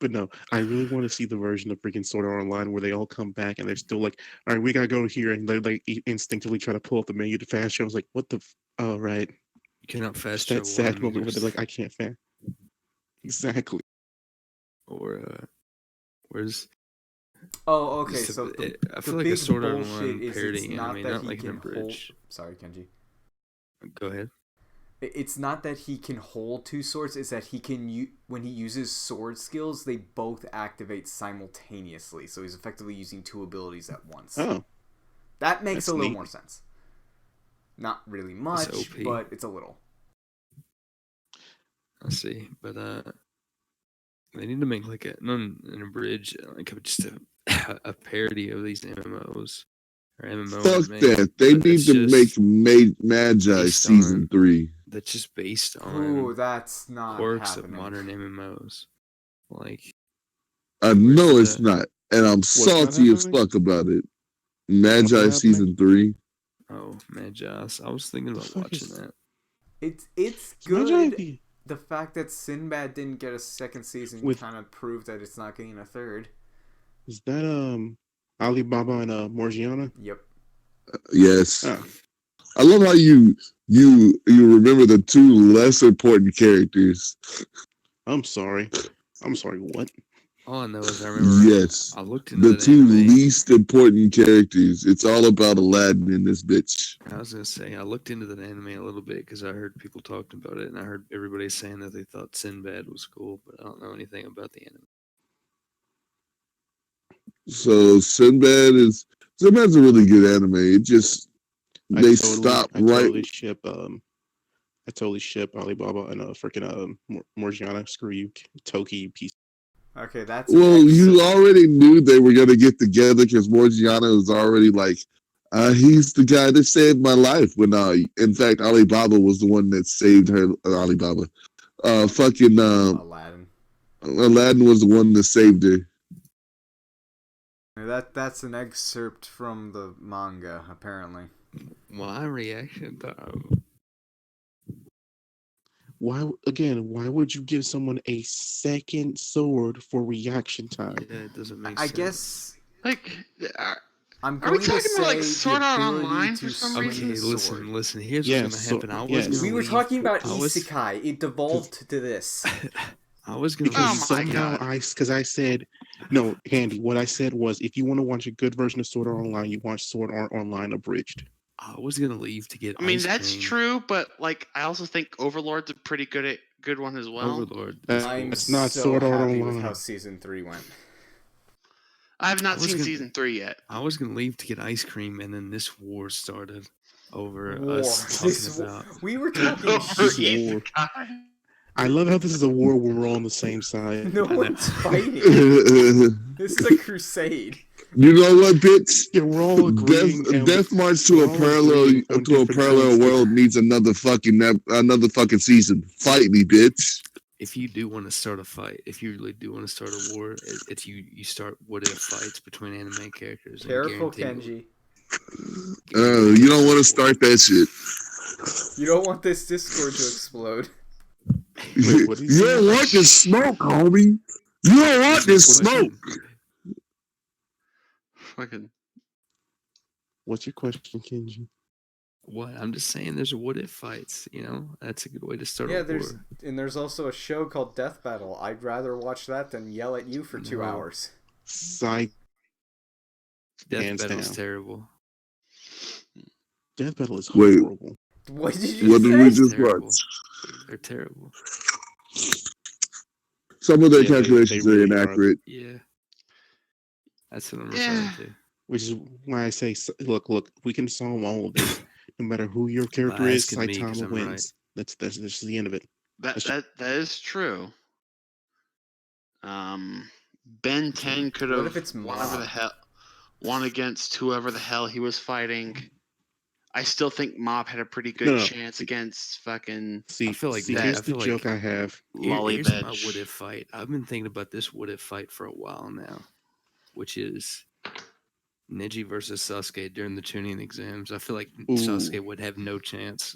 But no, I really want to see the version of freaking Sword Art Online where they all come back and they're still like, all right, we gotta go here, and they like instinctively try to pull up the menu to fast travel. I was like, what the? Oh, right. You cannot fast Just that travel. sad moment where they're like, I can't fast. Exactly. Or where's? Oh, okay. So I feel like big a Sword Art bullshit Online is parody it's not anime, that not he like an can hold. abridged. Sorry, Kenji. Go ahead. It's not that he can hold 2 swords. It's that he can when he uses sword skills, they both activate simultaneously. So he's effectively using 2 abilities at once. Oh, that makes that's a little neat. more sense. Not really much, OP. but it's a little. I see, but they need to make like an abridged, like just a parody of these MMOs or MMO. Fuck that! They need to make Magi season 3. That's just based on Ooh, that's not quirks happening. of modern MMOs. Like, I know it's not, and I'm salty as fuck about it. Magi season 3. Oh, Magi! I was thinking about watching that. It's good. The fact that Sinbad didn't get a second season kind of proved that it's not getting a third. Is that Alibaba and Morgiana? Yep. Yes. Oh. I love how you remember the 2 less important characters. I'm sorry. What? All I know is I remember. Yes. I looked into the 2 least important characters. It's all about Aladdin in this bitch. I was gonna say I looked into that anime a little bit because I heard people talking about it, and I heard everybody saying that they thought Sinbad was cool, but I don't know anything about the anime. So Sinbad's a really good anime. It just I totally ship Alibaba and freaking Morgiana. Screw you, Toki, you piece. Okay, that's you already knew they were gonna get together because Morgiana was already like, he's the guy that saved my life. When in fact Alibaba was the one that saved her. Alibaba, Aladdin. Aladdin was the one that saved her. That's an excerpt from the manga, apparently. My reaction, though. why would you give someone a second sword for reaction time? Yeah, it doesn't make I sense. guess Like, I'm are we going to talking about like say Sword the Art ability Online to for some swing reason? the Okay, sword. listen. Here's Yes, what's gonna so- happen. I yes. was gonna We were leave- talking about I was- isekai. It devolved to this. I was gonna Because Oh my leave- God. I said no, Handy. What I said was, if you want to watch a good version of Sword Art Online, you watch Sword Art Online abridged. I was gonna leave to get. I mean, ice that's cream. true, but like, I also think Overlord's a pretty good one as well. Overlord. I'm It's not so Sword Art happy with Online. how season 3 went. I have not I was seen gonna- season 3 yet. I was gonna leave to get ice cream, and then this war started over War. us This talking wa- about. we were talking Over shit. war. isekai. I love how this is a war where we're all on the same side. No I know. one's fighting. you This is a crusade. know what, bitch? Yeah, we're all agreeing. and Death March to we're a all parallel agreeing on different points. world needs another fucking season. Fight me, bitch. If you do want to start a fight, if you really do want to start a war, it's you start what if fights between anime characters. and Careful, guarantee- Kenji. You don't want to start that shit. You don't want this Discord to explode. Wait, what did You you don't say? want this smoke, homie. You don't want this smoke. Fucking. What's your question, Kenji? What? I'm just saying, there's a what if fights. You know, that's a good way to start Yeah, a war. there's also a show called Death Battle. I'd rather watch that than yell at you for 2 No. hours. Psych. Death hands Battle's down. terrible. Death Battle is Wait. horrible. What did you What say? did we just Terrible. watch? They're terrible. Some of their Yeah, they calculations are really are. inaccurate. Yeah. That's what I'm Yeah. referring to. Which is why I say, look, we can solve all of this. No matter who your character By is, asking me, 'cause Saitama I'm wins. That's just the end of it. That is true. Ben 10 could What have if it's Mob? won against whoever the hell he was fighting. I still think Mob had a pretty good No. chance against fucking See, I feel like that- here's I the feel joke like- I have. Here's my Lollybedge. what if fight. I've been thinking about this what if fight for a while now, which is Neji versus Sasuke during the tuning exams. I feel like Ooh. Sasuke would have no chance.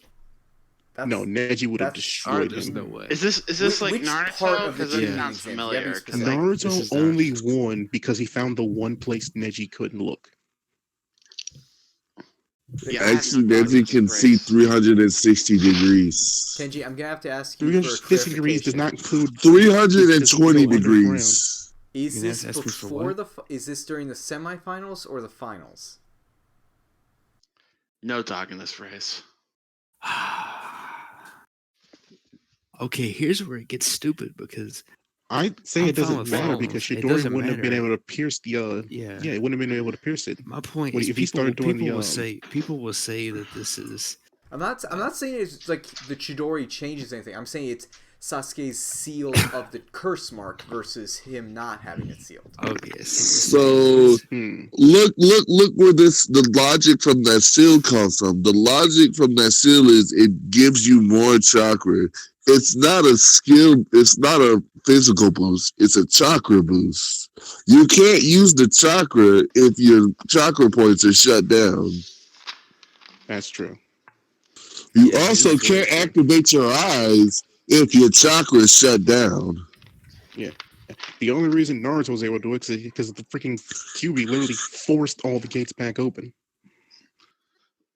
No, Neji would have that's- destroyed There's him. no way. Is this like Which part Naruto? of the Because I'm tuning not exams? You familiar. haven't 'cause, specified. like, this Naruto is only Naruto. won because he found the one place Neji couldn't look. yeah, I have Actually, no doubt he Neji was can great. see 360 degrees. Kenji, I'm gonna have to ask you for a 350 degrees does clarification. not include 320 underground. degrees. Is You can this ask me for before what? is this during the semifinals or the finals? No dog in this race. Okay, here's where it gets stupid because I'd say I'm it fine doesn't with matter finals. because It Shidori doesn't wouldn't have been matter. able to pierce the yeah, it wouldn't have been able to pierce it. my point When- is if he started doing people the, will say that this is I'm not saying it's like the Chidori changes anything. I'm saying it's Sasuke's seal of the curse mark versus him not having it sealed. okay. So Hmm. look where the logic from that seal comes from. The logic from that seal is it gives you more chakra. It's not a skill, it's not a physical boost, it's a chakra boost. You can't use the chakra if your chakra points are shut down. That's true. You Yeah, also it's very can't true. activate your eyes if your chakra is shut down. The only reason Naruto was able to do it is because the freaking QB literally forced all the gates back open.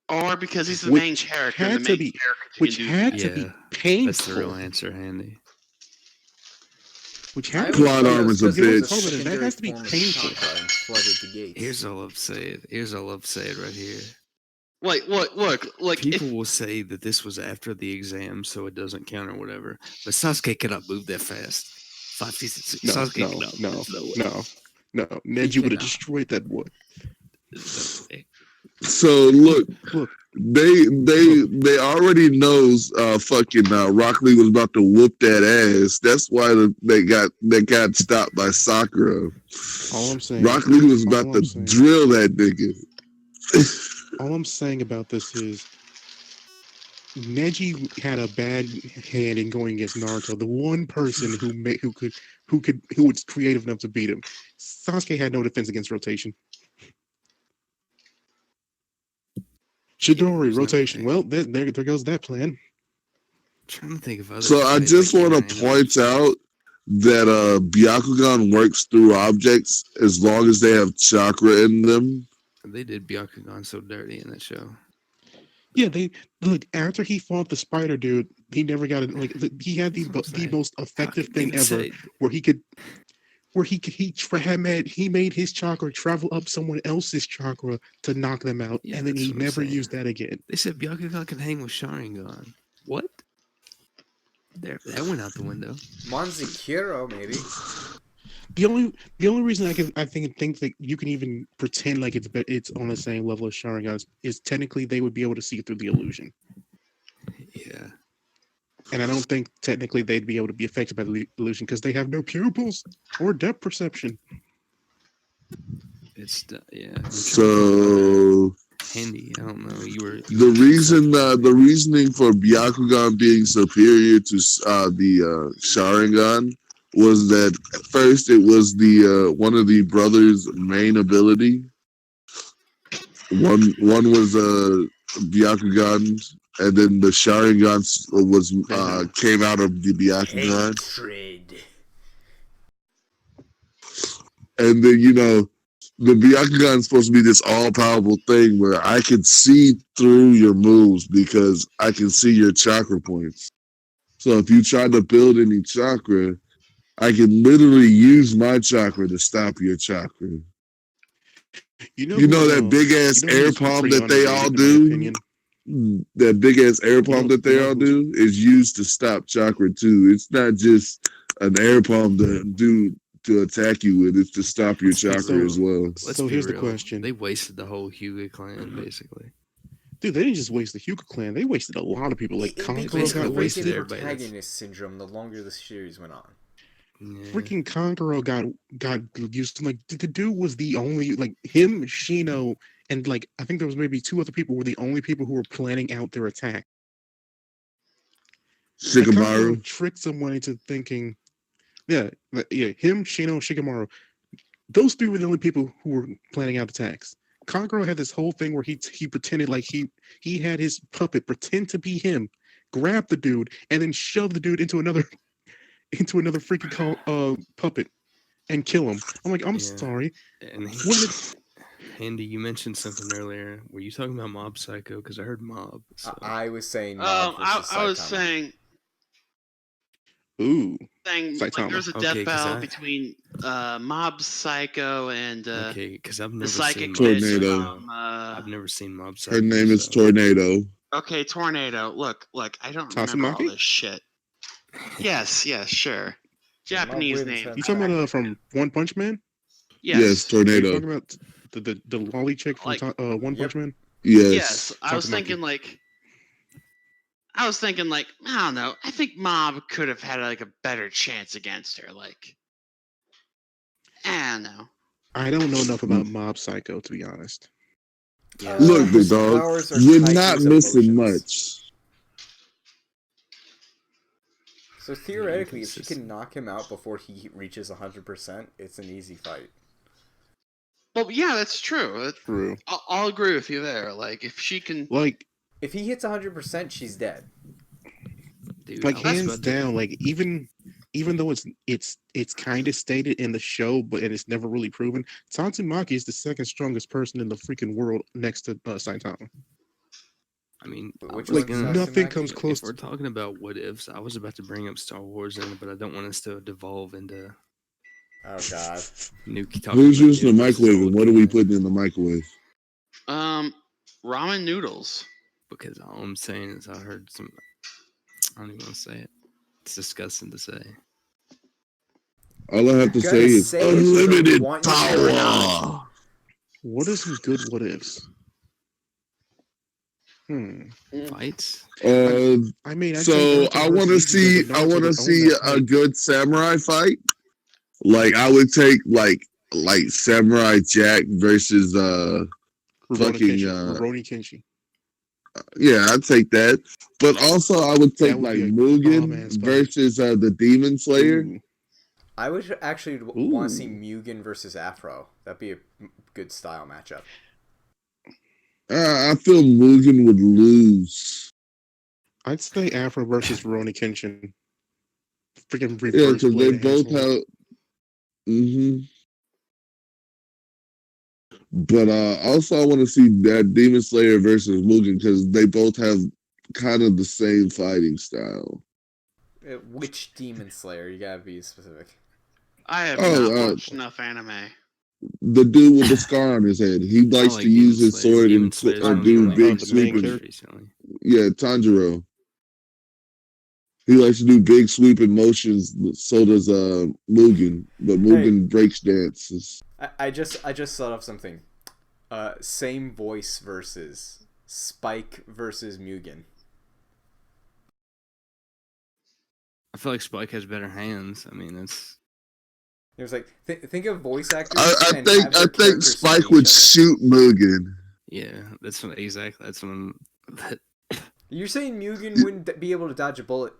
Or because he's the Which main character. had The to main be- character Which can do had to Yeah, be that's the real painful. answer, Handy. Which I had to always be Plot thought that armor's was a because it was bitch. That secondary has to be form of painful. chakra and flooded the gates. Here's all I'll say it right here. Like, look, like People will say that this was after the exam, so it doesn't count or whatever. But Sasuke cannot move that fast. 5 feet. No, Sasuke no, cannot. no, There's way. no. Neji would have cannot. destroyed that boy. There's no way. So look, Look, they already knows fucking Rock Lee was about to whoop that ass. That's why they got stopped by Sakura. all I'm saying. Rock Lee was about all to I'm saying- drill that nigga. All I'm saying about this is Neji had a bad hand in going against Naruto, the one person who was creative enough to beat him. Sasuke had no defense against rotation. Chidori, there's no rotation. way. Well, there goes that plan. trying to think of other. So I fight, just like, want in to an point anime. out that Byakugan works through objects as long as they have chakra in them. They did Byakugan so dirty in that show. Yeah, they look after he fought the spider dude. He never got it. Like he had That's what I'm the saying. most How effective could they thing even ever, say- where he made his chakra travel up someone else's chakra to knock them out, Yeah, and then that's he what I'm never saying. used that again. They said Byakugan can hang with Sharingan. What? There, that went out the window. Monzikiro, maybe. The only reason I think that you can even pretend like it's on the same level as Sharingan is technically they would be able to see through the illusion, Yeah. and I don't think technically they'd be able to be affected by the illusion because they have no pupils or depth perception. It's yeah. I'm trying to think of So Handy. I don't know. the reasoning for Byakugan being superior to the Sharingan was that first it was the one of the brothers' main ability. One was Byakugan, and then the Sharingan was came out of the Byakugan, Hatred. and then the Byakugan is supposed to be this all-powerful thing where I can see through your moves because I can see your chakra points. So if you try to build any chakra, I can literally use my chakra to stop your chakra. You know that big ass air palm that they all do? That big ass air palm that they all do is used to stop chakra too. It's not just an air palm to attack you with, it's to stop your chakra as well. Let's So be here's the real. question. They wasted the whole Hyuga clan, basically. Dude, they didn't just waste the Hyuga clan. They wasted a lot of people. Like It Kankuro became basically got freaking wasted wasted. everybody. protagonist syndrome the longer the series went on. Yeah. Freaking Kankuro got used. Like the dude was the only him, Shino, and I think there was maybe two other people were the only people who were planning out their attack. Like Kankuro Shikamaru. tricked someone into thinking, him, Shino, Shikamaru. Those three were the only people who were planning out attacks. Kankuro had this whole thing where he pretended like he had his puppet pretend to be him, grab the dude, and then shove the dude into another freaking puppet and kill him. I'm like, I'm sorry. And Handy, you mentioned something earlier. Were you talking about Mob Psycho? Because I heard Mob. So. I was saying Mob versus I was Saitama. saying Ooh. like Saitama. there's a death battle between Mob Psycho and okay, because I've the never psychic seen bitch Tornado. from, I've never seen Mob Psycho. Her name is Tornado. Okay, Tornado. Look, I don't remember all Tatsumaki? this shit. Yes, sure. Japanese name. You talking about from One Punch Man? Yes, Are you Tornado. talking about the lolly chick from One Punch Man? Yes, I was Tatsumaki. thinking I don't know. I think Mob could have had a better chance against her. I don't know. I don't know enough about Mob Psycho to be honest. Look, big dog, powers are you're tied to not his missing emotions. much. So theoretically, if she can knock him out before he reaches 100%, it's an easy fight. Well, yeah, that's true. True. I'll agree with you there. If she can, if he hits 100%, she's dead. Dude, hands down, even though it's kind of stated in the show, but it's never really proven. Tatsumaki is the second strongest person in the freaking world next to Saitama. I mean, nothing comes close. If we're talking about what ifs, I was about to bring up Star Wars in it, but I don't want us to devolve into. Oh God. Who's using the microwave and what are we putting in the microwave? Ramen noodles. Because all I'm saying is I heard some. I don't even want to say it. It's disgusting to say. All I have to say is unlimited power. What are some good what ifs? Fights. I mean, so I want to see a good samurai fight. I would take like Samurai Jack versus Rurouni Kenshin. Yeah, I'd take that. But also I would take Mugen versus the Demon Slayer. Ooh. I would actually want to see Mugen versus Afro. That'd be a good style matchup. I feel Mugen would lose. I'd say Afro versus Rurouni Kenshin. Freaking Yeah, reverse because they blade both asshole. have. Hmm. But also, I want to see that Demon Slayer versus Mugen because they both have kind of the same fighting style. Which Demon Slayer? You gotta be specific. I have Oh, not watched enough anime. the dude with the scar on his head. He likes like to use Demon his Slayer. sword Demon and Slayer's do one of big my the main sweeping. character. recently. Yeah, Tanjiro. He likes to do big sweeping motions. So does Mugen, but Mugen breaks dances. I just thought of something. Same voice versus Spike versus Mugen. I feel like Spike has better hands. I mean, it's It was like think of voice actors I and have their think characters fight Spike would each other. shoot Mugen. yeah. That's what exactly. That's when. You're saying Mugen wouldn't be able to dodge a bullet?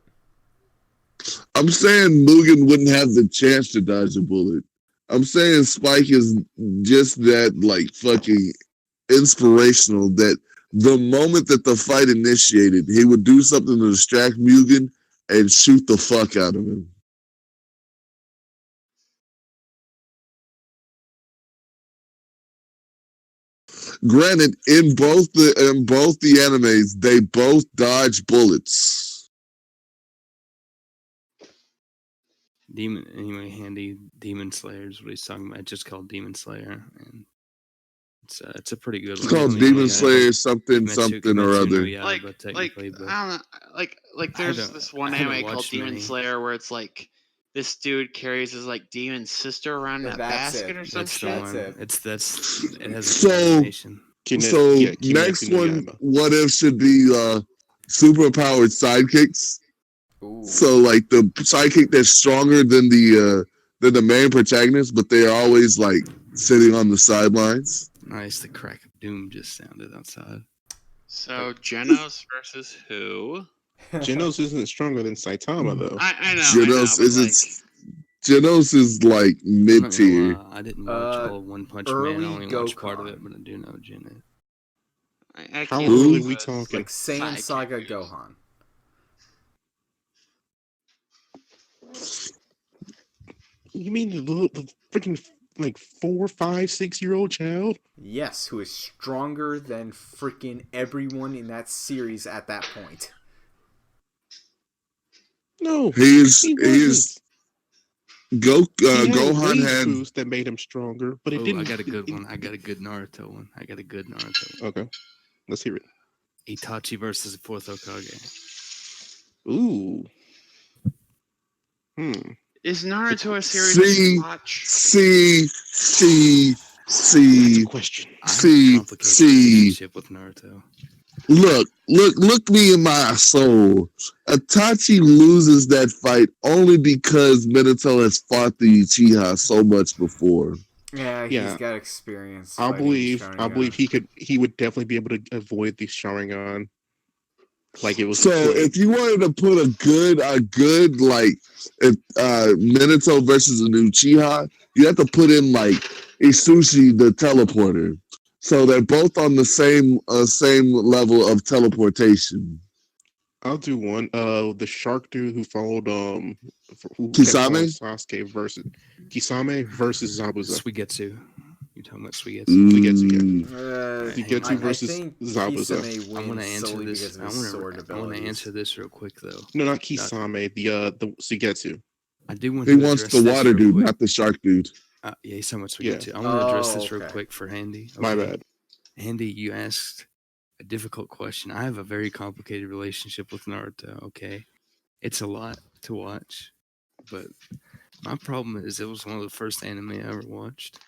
I'm saying Mugen wouldn't have the chance to dodge a bullet. I'm saying Spike is just that like fucking inspirational that the moment that the fight initiated, he would do something to distract Mugen and shoot the fuck out of him. Granted, in both the animes, they both dodge bullets. Handy Demon Slayer is what he's talking about. It's just called Demon Slayer, and it's a pretty good It's one. called I mean, Demon Slayer something Kimetsu or no other. Yaiba, technically, but I don't know, like there's this one I haven't anime called watched Demon many. Slayer where it's like this dude carries his like demon sister around in a That's basket it. or some That's the shit. one. it. It has a So- good animation. Kimetsu Next no one, Yaiba. what if should be super powered sidekicks? Ooh. So like the sidekick that's stronger than the main protagonist, but they're always like sitting on the sidelines. Nice, the crack of doom just sounded outside. So Genos versus who? Genos isn't stronger than Saitama though. I know, Genos but isn't. Genos is like I'm mid not gonna tier. lie, I didn't watch all of One Punch Man. I early only watched part of Gokhan. it, but I do know Genet. I How can't early do we this. talking? Like Saiyan Side Saga characters. Gohan. You mean the freaking like 4, 5, 6-year-old child? Yes, who is stronger than freaking everyone in that series at that point. No, He's he wasn't. He had a Gohan rage had boost that made him stronger, but it Oh, didn't. I got a good one. I got a good Naruto one. Okay, let's hear it. Itachi versus the fourth Hokage. Ooh. Is Naruto a series See- you watch? see That's a question. I have See- a complicated see. relationship with Naruto. Look me in my soul. Itachi loses that fight only because Minato has fought the Uchiha so much before. Yeah, Yeah. he's got experience. I fighting believe Sharingan. he would definitely be able to avoid the Sharingan. Like it was So a plague. if you wanted to put a good like if Minato versus an Uchiha, you have to put in like Isushi the teleporter. So they're both on the same level of teleportation. I'll do one. The shark dude who followed who kept Kisame? following Sasuke versus Kisame versus Zabuza. Suigetsu. You're talking about Suigetsu? Suigetsu, yeah. I versus think Zabuza. Kisame I want to wins answer solely this. because of I his sword want to abilities. answer this real quick though. No, not Kisame. The Suigetsu. I do want He to wants address the this water real dude, quick. not the shark dude. Yeah, he's so much we Yeah. get to. I want to address this real okay. quick for Handy. My Okay. bad. Handy, you asked a difficult question. I have a very complicated relationship with Naruto, okay? It's a lot to watch, but my problem is it was one of the first anime I ever watched.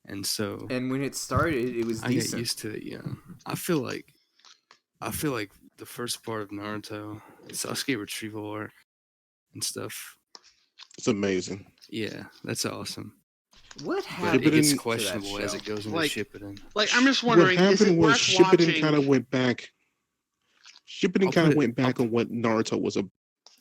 And so And when it started, it was I got decent. used to it, yeah. I feel like the first part of Naruto, Sasuke retrieval arc and stuff. It's amazing. Yeah, that's awesome. What But happened it gets to questionable that as show? it goes into Like- Shippuden. Like I'm just What wondering, is it happened was worth Shippuden watching? kind of went back. Shippuden I'll kind put of it- went back on what Naruto was about.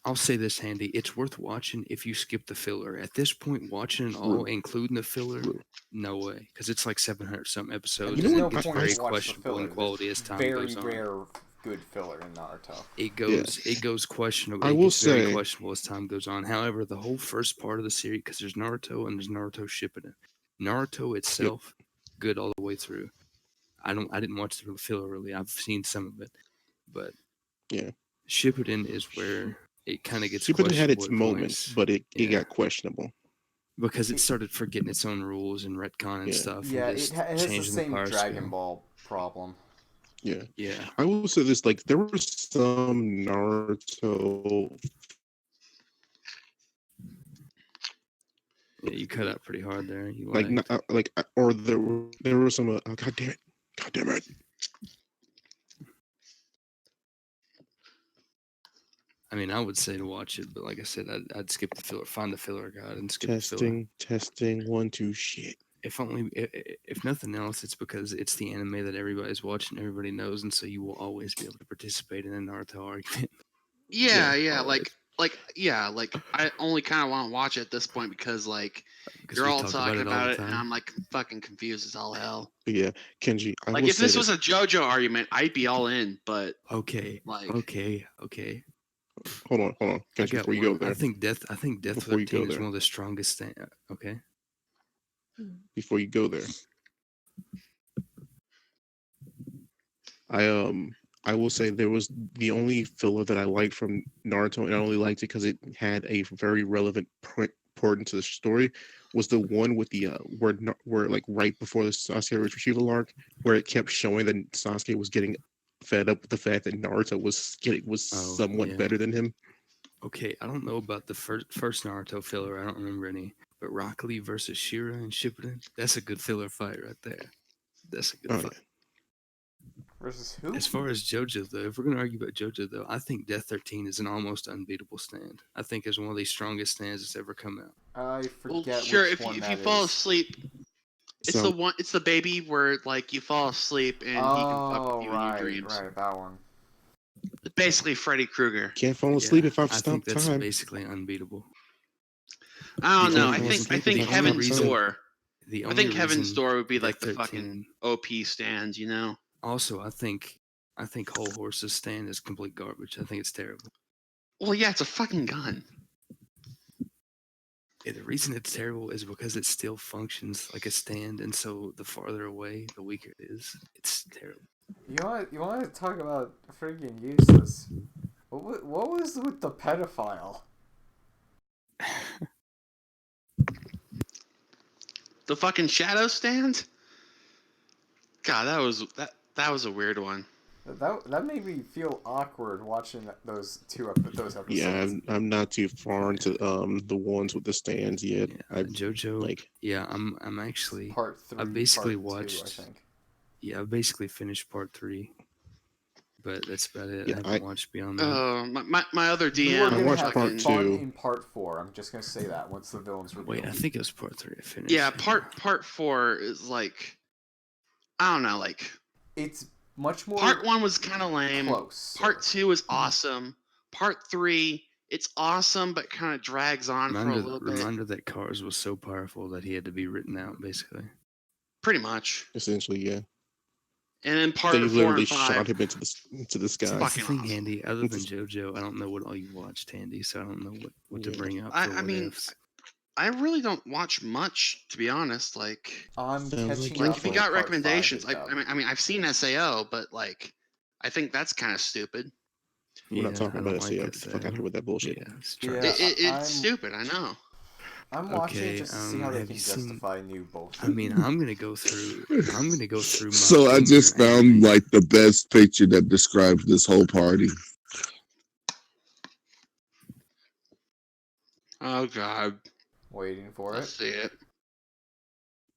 I'll say this, Handy. It's worth watching if you skip the filler. At this point, watching it all, including the filler, no way. Because it's like 700 something episodes. You know and what? it gets I- very watch the questionable in filler. quality as There's time very goes on. rare good filler in Naruto. It goes questionable. I It will gets very say- questionable as time goes on. However, the whole first part of the series, because there's Naruto and there's Naruto Shippuden. Naruto itself, good all the way through. I didn't watch the filler really. I've seen some of it, but Yeah. Shippuden is where it kind of gets Shippuden had its questionable at moments, points. but it Yeah. got questionable. Because it started forgetting its own rules and retcon and Yeah. stuff. Yeah, and it just has the changing same power Dragon scale. Ball problem. Yeah. Yeah. I will say this, like, there were some Naruto. Yeah, you cut out pretty hard there. You Like, or there were some. Oh, God damn it! I mean, I would say to watch it, but like I said, I'd skip the filler, find the filler guide, and skip the filler. Testing, 1, 2, shit. If nothing else, it's because it's the anime that everybody's watching, everybody knows, and so you will always be able to participate in a Naruto argument. Yeah, always. like I only kind of want to watch it at this point because like Because you're we all talk talking all about the it, and time. I'm like fucking confused as all hell. But yeah, Kenji, I Like will if say this was a JoJo argument, I'd be all in. But Okay. like, Okay. Hold on, I Kenji, got before you go one. there. I think Death Before you 13 go is there. one of the strongest. Okay. Before you go there, I will say there was the only filler that I liked from Naruto, and I only liked it because it had a very relevant point to the story. Was the one with the where like right before the Sasuke retrieval arc, where it kept showing that Sasuke was getting fed up with the fact that Naruto was somewhat better than him. Okay, I don't know about the first Naruto filler. I don't remember any. But Rock Lee versus Shira and Shippuden, that's a good filler fight right there. That's a good fight. Versus who? As far as JoJo, though, if we're going to argue about JoJo, though, I think Death 13 is an almost unbeatable stand. I think it's one of the strongest stands that's ever come out. I forget well, sure, which if one you that fall is. asleep, it's the one. It's the baby where like you fall asleep and he can fuck with you in your dreams. Right, that one. Basically, Freddy Krueger. Can't fall asleep if I've I stopped think that's time. basically unbeatable. I don't The know. only I reason- think the only Heaven's reason- Door. The I only think Heaven's reason Door would be Death like the 13 fucking OP stand, you know? Also, I think Whole Horse's stand is complete garbage. I think it's terrible. Well, yeah, it's a fucking gun. Yeah, the reason it's terrible is because it still functions like a stand, and so the farther away, the weaker it is. It's terrible. You want to talk about freaking useless? What was with the pedophile? The fucking shadow stand? God, that was a weird one. That made me feel awkward watching those episodes. Yeah, I'm not too far into the ones with the stands yet. Yeah, JoJo. I'm actually. Part 3. I basically part watched. 2, I think. Yeah, I basically finished part 3, but that's about it. Yeah, I haven't watched beyond that. My other You were DM. gonna watched have part fun 2. in part 4. I'm just gonna say that once the villains reveal. Wait, I think it was part 3. I finished. Yeah, part 4 is like, I don't know, like It's much more. part 1 was kind of lame. Close. Part 2 is awesome. Part 3, it's awesome, but kind of drags on for a little bit. Reminder that Cars was so powerful that he had to be written out, basically. Pretty much. Essentially, yeah. And then part They 4 literally and 5. shot him into the sky. That's the fucking thing, awesome. Handy. Other than JoJo, I don't know what all you watched, Handy, so I don't know what to Yeah. bring up. I mean, I really don't watch much, to be honest. Like, I'm Sounds like catching your up. if you with got part 5 recommendations, and I mean, I've seen SAO, but like, I think that's kind of stupid. We're not talking I about don't SEO. like Get the fuck out of here with that bullshit. Yeah, it's Yeah, trash. It's I'm- stupid. I know. I'm watching Okay, just to see how they have can you seen- justify new bullshit. I mean, I'm gonna go through. My So I just favorite found anime. like the best picture that describes this whole party. Oh God, Waiting for let's it. see it.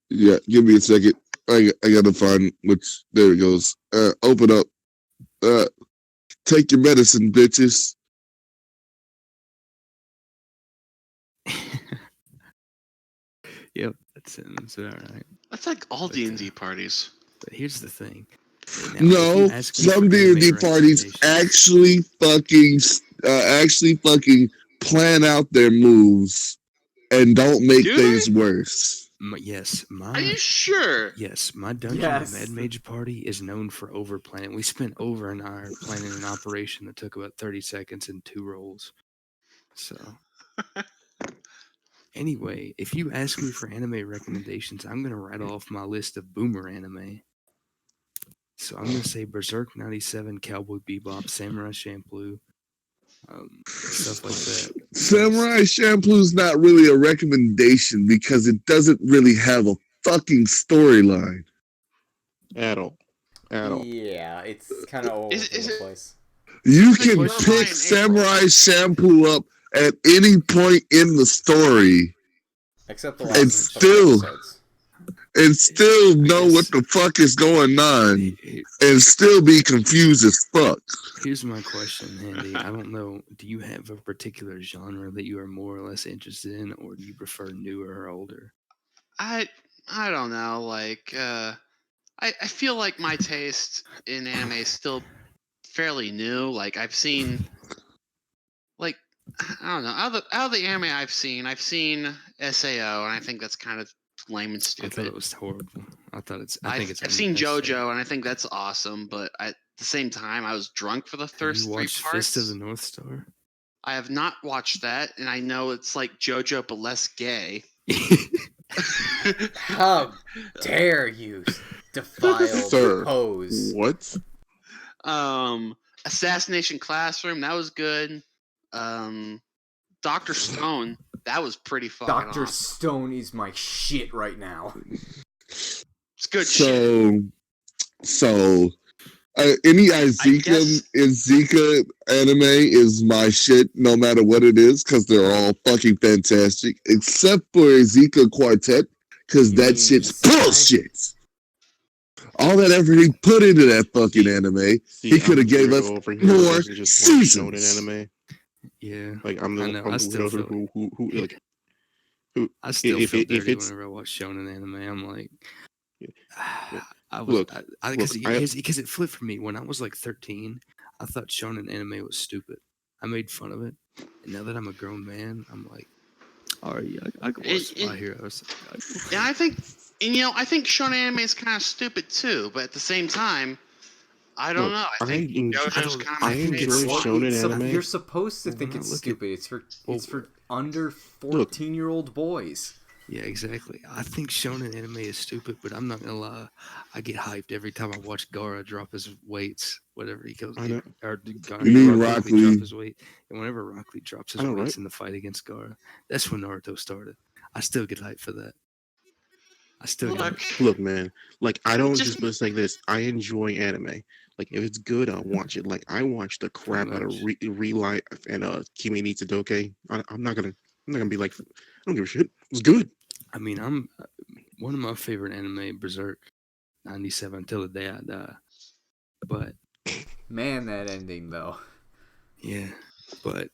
Yeah, give me a second. I gotta find which. There it goes. Open up. Take your medicine, bitches. Yep, that's all right. That's like all But, D&D parties. But here's the thing. Now, if No, you ask me some for D&D anime parties actually fucking plan out their moves and don't make Do things they? worse. Yes, Are you sure? Yes, my dungeon Yes. Med Mage party is known for overplanning. We spent over an hour planning an operation that took about 30 seconds and 2 rolls. So, anyway, if you ask me for anime recommendations, I'm going to rattle off my list of boomer anime. So, I'm going to say Berserk 97, Cowboy Bebop, Samurai Champloo, stuff like that. Samurai Champloo's not really a recommendation because it doesn't really have a fucking storyline. At all. Yeah, it's kind of all Is over the it- place. You It's like can Jeremiah pick and April. Samurai Champloo up at any point in the story Except the And last 3 still- episodes. and still I know guess- what the fuck is going on Here- and still be confused as fuck. Here's my question, Handy. I don't know. Do you have a particular genre that you are more or less interested in, or do you prefer newer or older? I don't know. Like, I feel like my taste in anime is still fairly new. Like, I've seen, like, I don't know. Out of the anime I've seen SAO, and I think that's kind of lame and I thought stupid. it was horrible. I think it's. I've seen JoJo, and I think that's awesome. But at the same time, I was drunk for the Have first you 3 watched parts. Fist of the North Star? I have not watched that, and I know it's like JoJo but less gay. How dare you defile Sir. the pose? What? Assassination Classroom, that was good. Dr. Stone, that was pretty fucking Dr. awesome. Stone is my shit right now. It's good shit. So any guess- Izika anime is my shit, no matter what it is, because they're all fucking fantastic, except for Izika Quartet, because You that mean shit's Isekai? bullshit. All that effort he put into that fucking anime, See, He coulda I'm the gave weirdo us over here who more doesn't just watch seasons. shonen anime. Yeah, Like I'm the I know, I I'm the still weirdo feel who like I still if feel it- if dirty it's- whenever I watch shonen anime. I'm like, Yeah. I was Look, because it flipped for me when I was like 13. I thought shonen anime was stupid. I made fun of it, and now that I'm a grown man, I'm like, all right, I can watch My Heroes. And I think, I think shonen anime is kind of stupid too, but at the same time, I don't Look, know. I think I enjoy- JoJo's kind of I my enjoy favorite one. shonen anime. You're supposed to Well, think we're it's not looking- stupid. It's for Well, it's for under 14-year-old boys. Yeah, exactly. I think shonen anime is stupid, but I'm not gonna lie. I get hyped every time I watch Gaara drop his weights, whatever he goes. I know. Or Gaara, You mean Rock Rock Lee drop Lee. his weight, and whenever Rock Lee drops his I know, weights right? in the fight against Gaara, that's when Naruto started. I still get hyped for that. I still get Look, hyped. Look, man, like I don't Just- just but it's like this. I enjoy anime. Like if it's good, I'll watch it. Like I watched the crap out of much. Relight and Kimi ni Todoke. I'm not gonna be like, I don't give a shit. It's good. I mean, I'm one of my favorite anime, Berserk, 97 until the day I die. But Man, that ending though. yeah, but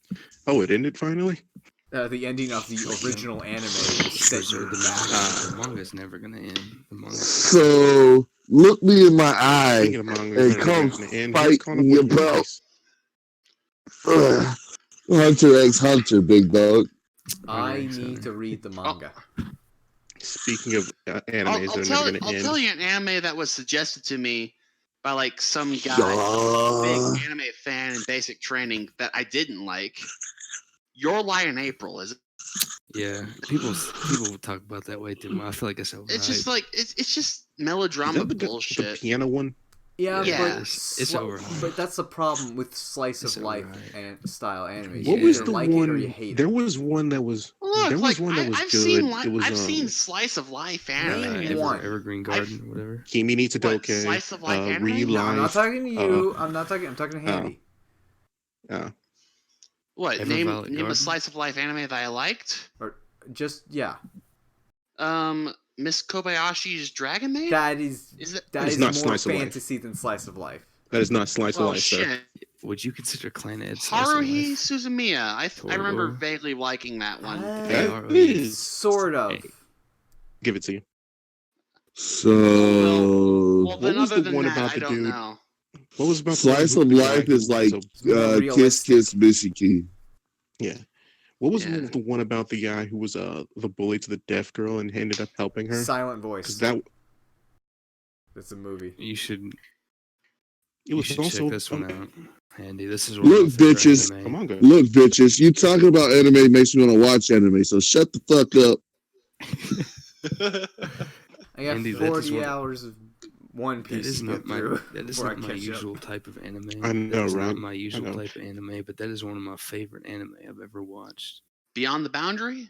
Oh, it ended finally. The ending of the original anime will set you Berserk, back. the manga's never gonna end. The manga's So look me in my eye Speaking of manga, and it's come gonna end. fight He's caught up me with One about Piece. Hunter x Hunter, big dog. I Hunter, need to read the manga. Speaking of animes I'll that are tell, never gonna I'll end. tell you an anime that was suggested to me by like some guy, Yeah. big anime fan in basic training that I didn't like. Your Lie in April is Yeah, people talk about that way too much. I feel like it's overhyped. it's just like it's just Is melodrama that the bullshit. piano one? Yeah, Yeah. but It's overhyped. But that's the problem with slice It's of life overhyped. and style anime. What You was either the like one? it or you hate There it. was one that was. Look, there was like one that was I've good. seen It was I've seen slice of life anime. Name one. Evergreen Garden or whatever. Kimi ni What, Todoke. slice of life anime? Real No, I'm not Life. talking to you. I'm talking to Handy. What Ever name Violet a Garden? slice of life anime that I liked? Or just yeah. Miss Kobayashi's Dragon Maid. That is Is it? that It's is not more slice of life. fantasy than slice of life. That is not slice of Oh life, sir. shit! Would you consider Clan Ed slice of Haruhi life? Suzumiya. I remember Toradora? vaguely liking that one. That Hey, is. Sort of. Hey. Give it to you. So Well, What then was other the than one that, about I the don't dude? know. What was about the Slice one of who- the guy Life who is like was more Kiss realistic. Kiss Mishiki. yeah. What was Yeah. the one about the guy who was the bully to the deaf girl and ended up helping her? Silent Voice. Because that That's a movie. You should it was check also this one out, Andy. This is one Look, of my favorite bitches. a anime. manga. Look, bitches, you talking about anime makes me want to watch anime, so shut the fuck up. I got Andy, that is 40 one- hours of One That Piece is to not get my through. that is before I not my catch usual up. type of anime. I know, that is right? not my I usual know. type of anime, but that is one of my favorite anime I've ever watched. Beyond the Boundary?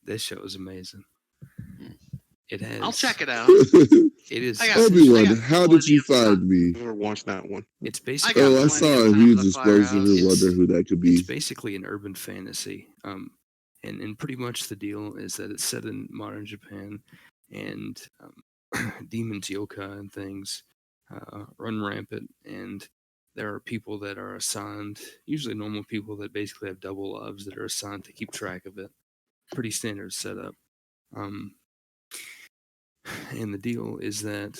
This show is amazing. Hmm. It has. I'll check it out. It is. I got- Obi-Wan, I got how did you plenty of find me? I never watched that one. It's I basically. got Oh, I plenty saw of a time huge in the explosion and firehouse. wonder who that could It's be. basically an urban fantasy. And pretty much the deal is that it's set in modern Japan, and demons, yokai, and things run rampant, and there are people that are assigned, usually normal people that basically have double lives that are assigned to keep track of it. Pretty standard setup. And the deal is that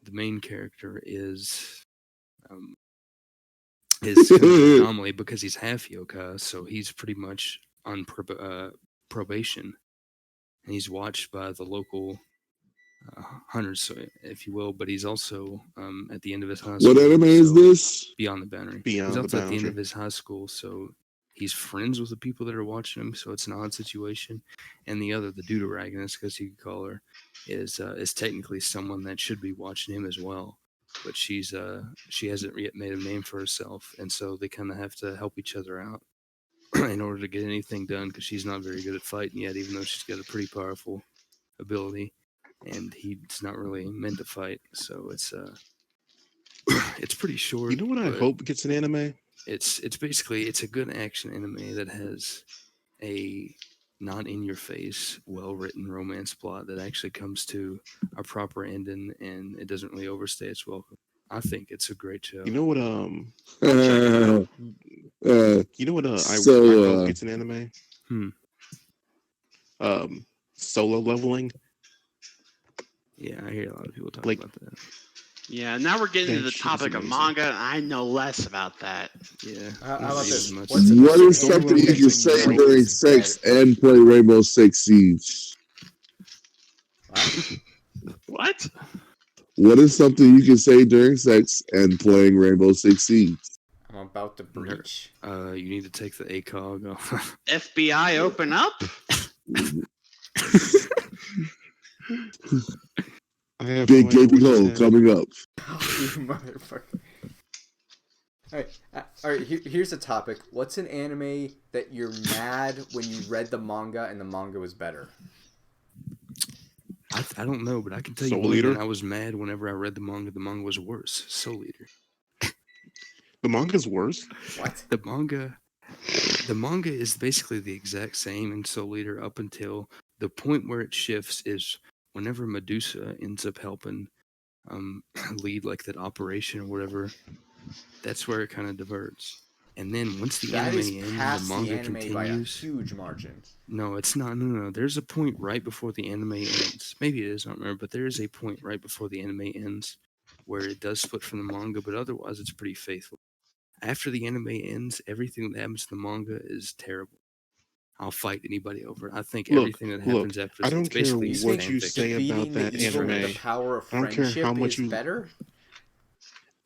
the main character is kind of an anomaly because he's half yokai, so he's pretty much on probation, and he's watched by the local hunters, so if you will. But he's also at the end of his high school. What anime is so- this? Beyond the Boundary. Beyond He's the also at the end Boundary. of his high school, so he's friends with the people that are watching him. So it's an odd situation. And the other, the deuteragonist, because you could call her, is technically someone that should be watching him as well. But she hasn't yet made a name for herself, and so they kind of have to help each other out in order to get anything done. Because she's not very good at fighting yet, even though she's got a pretty powerful ability, and he's not really meant to fight. So it's pretty short. You know what I but hope gets an anime? It's basically it's a good action anime that has a not in your face, well written romance plot that actually comes to a proper ending, and it doesn't really overstay its welcome. I think it's a great show. You know what? Uh, You know what? I So, hope gets an anime. Hmm. Solo leveling. Yeah, I hear a lot of people talk Like- about that. Yeah, now we're getting to That the shit is topic of amazing. manga, and I know less about that. Yeah. How not about really this? as much. What's what an is something anime you that can say know during is sex better? and play Rainbow Six Siege? What? What? What is something you can say during sex and playing Rainbow Six Siege? I'm about to breach. You need to take the ACOG off. FBI open up? I have Big no idea gaping what you hole said. coming up. You motherfucker. Alright, here's a topic. What's an anime that you're mad when you read the manga and the manga was better? I don't know, but I can tell Soul you one Eater? thing. I was mad whenever I read the manga. The manga was worse. Soul Eater. The manga's worse. What? The manga is basically the exact same in Soul Eater up until the point where it shifts is whenever Medusa ends up helping lead like that operation or whatever. That's where it kind of diverts. And then once the That anime is ends, the past the manga anime by a continues. huge margin. No, it's not. No. There's a point right before the anime ends. Maybe it is. I don't remember. But there is a point right before the anime ends where it does split from the manga, but otherwise it's pretty faithful. After the anime ends, everything that happens in the manga is terrible. I'll fight anybody over it. I think Look, everything that happens after I it's don't care basically what fan you fiction. say about Defeating that the evil anime. with the power of I don't care friendship how much is you- better?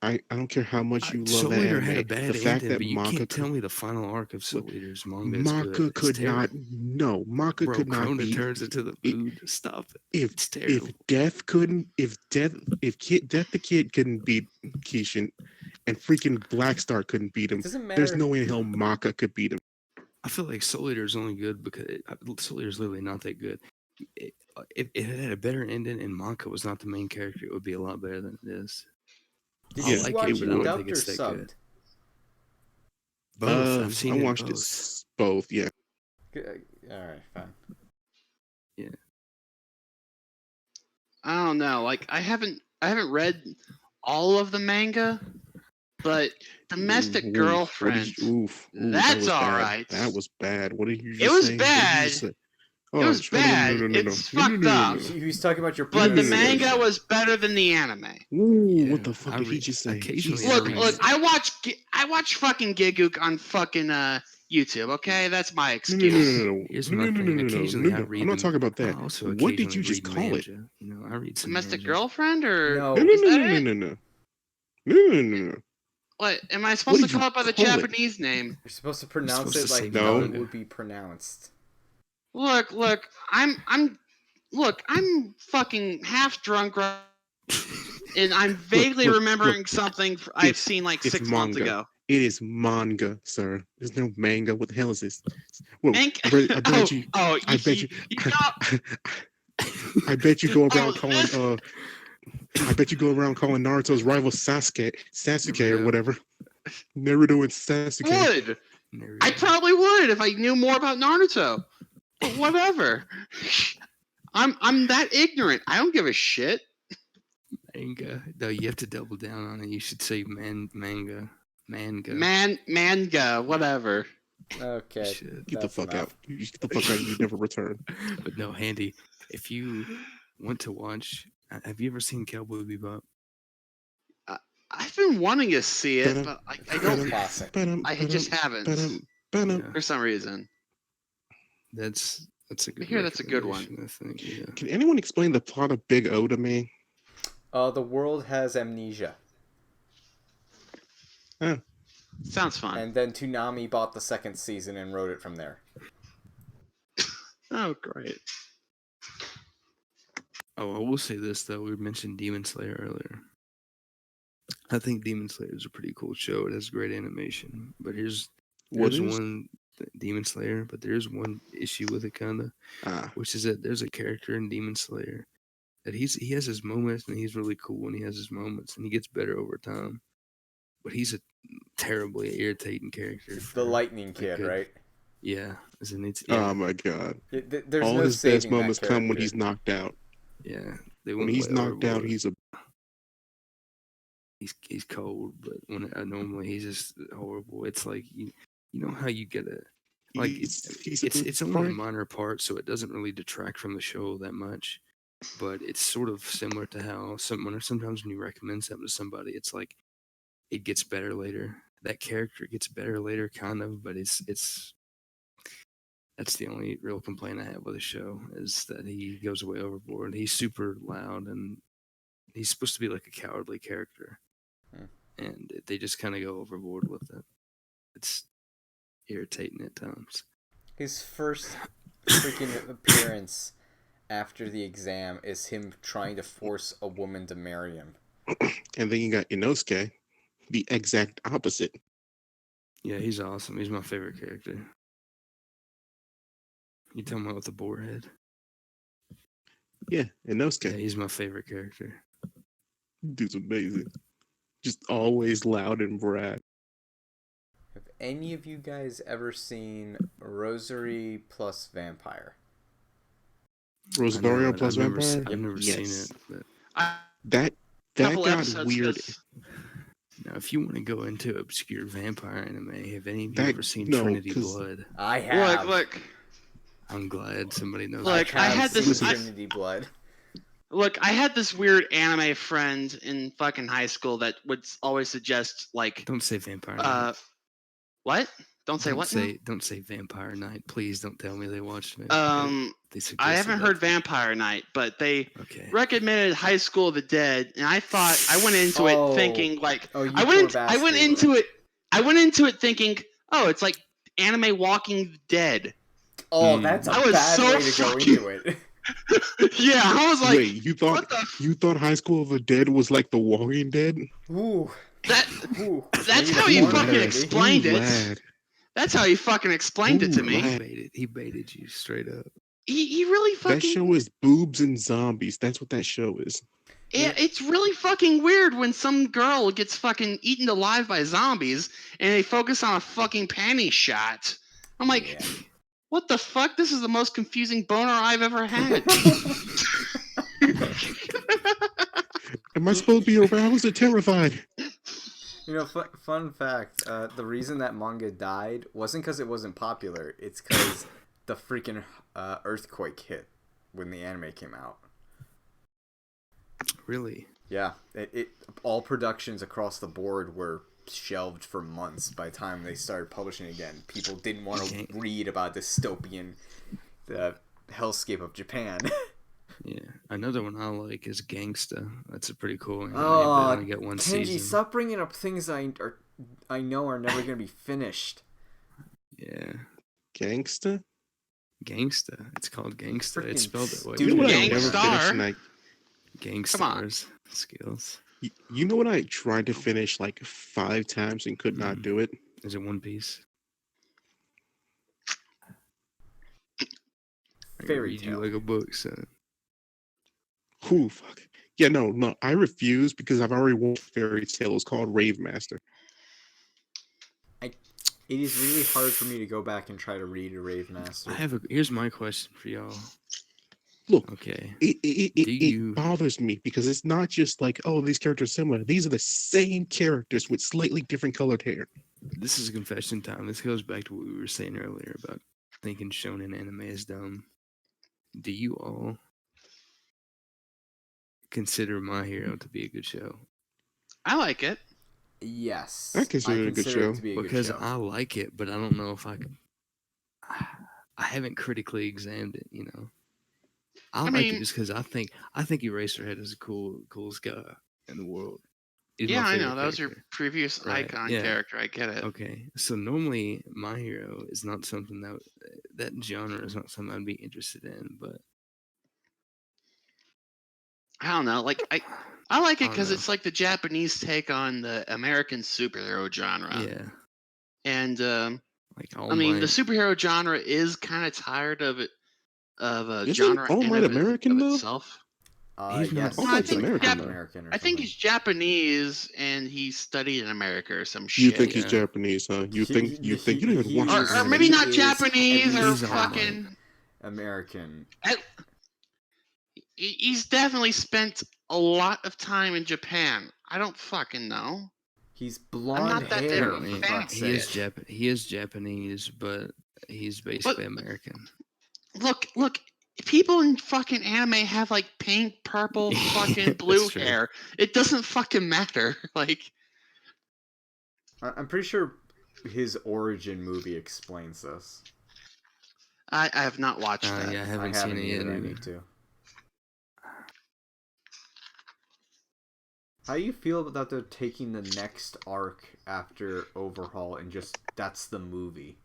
I don't care how much you love Soul that Eater anime. had a bad The fact ending, that but you manga can't tell could, me the final arc of Soul Eater's manga is manga good. It's could not. terrible. No, manga Bro, could not Krona be. turns into the food. Stop it. It's If terrible. death couldn't, if Death the Kid couldn't beat Kishin, and freaking Blackstar couldn't beat him, It doesn't there's matter. no way in hell manga could beat him. I feel like Soul Eater is only good because Soul Eater is literally not that good. If it had a better ending and Maka was not the main character, it would be a lot better than it is. Did Yeah, you like watch it, but I don't dubbed think or it's that subbed? good. Both. I've seen I it watched both. it both. Yeah. Alright, fine. I don't know. Like I haven't read all of the manga, but Domestic Oof, Girlfriend. That's that was bad. alright. That was bad. What did you just It was say? What did you bad. just say? It was shut up. bad. No. It's fucked up. He was talking about your But the penis manga version. was better than the anime. Ooh, Yeah, what the fuck I did he just say? occasionally Jesus Look, read Christ. I watch fucking Gigook on fucking YouTube. Okay, that's my No, excuse. Here's my thing. Occasionally I read I'm not them. talking about I that. also What did you occasionally just read call it? manga. You know, I read some Domestic manga. girlfriend, or No. No, no, is no, that no, it? no, no, no. What am I supposed to did you call it by the call it? Japanese name? You're supposed to pronounce supposed it to say like no. how it manga. would be pronounced. Look, I'm fucking half drunk, and I'm vaguely remembering something I've seen like it's 6 months manga. ago. It is manga, sir. There's no manga. What the hell is this? Well, Mank- I bet you. I bet you. you know, I bet you go around Oh, calling. this- I bet you go around calling Naruto's rival Sasuke or Naruto. whatever. Naruto and Sasuke. would. I probably would if I knew more about Naruto. But whatever. I'm that ignorant. I don't give a shit. Manga. No, you have to double down on it. You should say manga. Manga, whatever. Okay, Shit. Get the that's fuck enough. out. You get the fuck out. You never return. But no, Handy, if you want to watch, have you ever seen Cowboy Bebop? I've been wanting to see it, but I don't. Classic. I just haven't Yeah, for some reason. that's a good. I hear that's a good one. recommendation, I think. Yeah. Can anyone explain the plot of Big O to me? The world has amnesia. Sounds fun. And then Toonami bought the second season and wrote it from there. Oh, great. Oh, I will say this though. We mentioned Demon Slayer earlier. I think Demon Slayer is a pretty cool show. It has great animation. But there's one Demon Slayer, but there's one issue with it kinda. Which is that there's a character in Demon Slayer that he has his moments and he's really cool and he has his moments and he gets better over time. But he's a terribly irritating character. The Lightning Kid, right? Yeah. Oh my god. There's all no his saving best moments that come when character. he's knocked out. Yeah. When he's knocked out, he's cold, but when normally he's just horrible. It's like you know how you get a like it's only a minor part, so it doesn't really detract from the show that much. But it's sort of similar to how sometimes when you recommend something to somebody, it's like it gets better later. That character gets better later, kind of, but it's that's the only real complaint I have with the show is that he goes way overboard. He's super loud and he's supposed to be like a cowardly character. And they just kind of go overboard with it. It's irritating at times. His first freaking appearance after the exam is him trying to force a woman to marry him. And then you got Inosuke, the exact opposite. Yeah, he's awesome. He's my favorite character. You talking about with the boar head? Yeah, Inosuke. Yeah, he's my favorite character. Dude's amazing. Just always loud and brag. Have any of you guys ever seen Rosary plus Vampire? Rosario plus Vampire? I've never seen it. But that got weird. Now, if you want to go into obscure vampire anime, have any of you ever seen no, Trinity Blood? I have. Look. I'm glad somebody knows. Look, I had this Trinity Blood. Look, I had this weird anime friend in fucking high school that would always suggest like. Don't say Vampire Night. What? Don't say what? Don't say Vampire Night. Please don't tell me they watched it. I haven't heard Vampire Night, but they recommended High School of the Dead, and I thought I went into it thinking like I went into it thinking, oh, it's like anime Walking Dead. Oh, that's a bad way to go into it. Yeah, I was like, wait, you thought High School of the Dead was like The Walking Dead? Ooh. That's how you fucking explained it. That's how he fucking explained it to me. He baited you straight up. He really fucking. That show is boobs and zombies. That's what that show is. Yeah, it's really fucking weird when some girl gets fucking eaten alive by zombies and they focus on a fucking panty shot. I'm like, what the fuck? This is the most confusing boner I've ever had. Am I supposed to be aroused or terrified? You know, fun fact, the reason that manga died wasn't because it wasn't popular. It's because the freaking earthquake hit when the anime came out. Really? Yeah. All productions across the board were shelved for months by the time they started publishing again. People didn't want to Okay. read about dystopian the hellscape of Japan. Yeah, another one I like is Gangsta. That's a pretty cool anime, but Oh, I only got one Kenji, season. stop bringing up things I know are never going to be finished. Yeah, Gangsta? Gangsta. It's called Gangsta. It's Freaking spelled that way. You know what I Gangstar? never finished? And Gangstars skills. you know what I tried to finish like 5 times and could not do it? Is it One Piece? I can Fairy read you Tail. like a book, son. Whew, fuck. Yeah, no, I refuse because I've already watched Fairy Tail. It's called Rave Master. It is really hard for me to go back and try to read a Rave Master. Here's my question for y'all. Look, Okay. it bothers me because it's not just like, oh, these characters are similar. These are the same characters with slightly different colored hair. This is a confession time. This goes back to what we were saying earlier about thinking shonen anime is dumb. Do you all consider My Hero to be a good show? I like it. Yes. I consider it a good show. it to be a Because good show. I like it, but I don't know if I could. I haven't critically examined it, you know. I like mean- it just because I think Eraserhead is the coolest guy in the world. He's my Yeah, I favorite know. That was your character. previous Right, icon yeah. character. I get it. Okay, so normally My Hero is not something that genre is not something I'd be interested in, but I don't know. Like I like it I don't because know. it's like the Japanese take on the American superhero genre. yeah, And like all I mean, my the superhero genre is kind of tired of it, of a Isn't genre All in Might of, American, of though? itself. He's not- yes. All No, I Might's think American, Jap- though. American or I think something. he's Japanese and he studied in America or some You shit. think he's Yeah. Japanese, huh? You think you don't even watch or, this or anime. maybe not is Japanese at or least All Might. fucking. American. He's definitely spent a lot of time in Japan. I don't fucking know. He's blonde not that hair. big of a for fan. fuck's he is sake. He is Japanese, but he's basically American. Look. People in fucking anime have like pink, purple, fucking That's blue true. hair. It doesn't fucking matter. Like, I'm pretty sure his origin movie explains this. I have not watched that. Yeah, I I haven't seen haven't it yet either. I either. need to. How do you feel about they're taking the next arc after Overhaul and just that's the movie?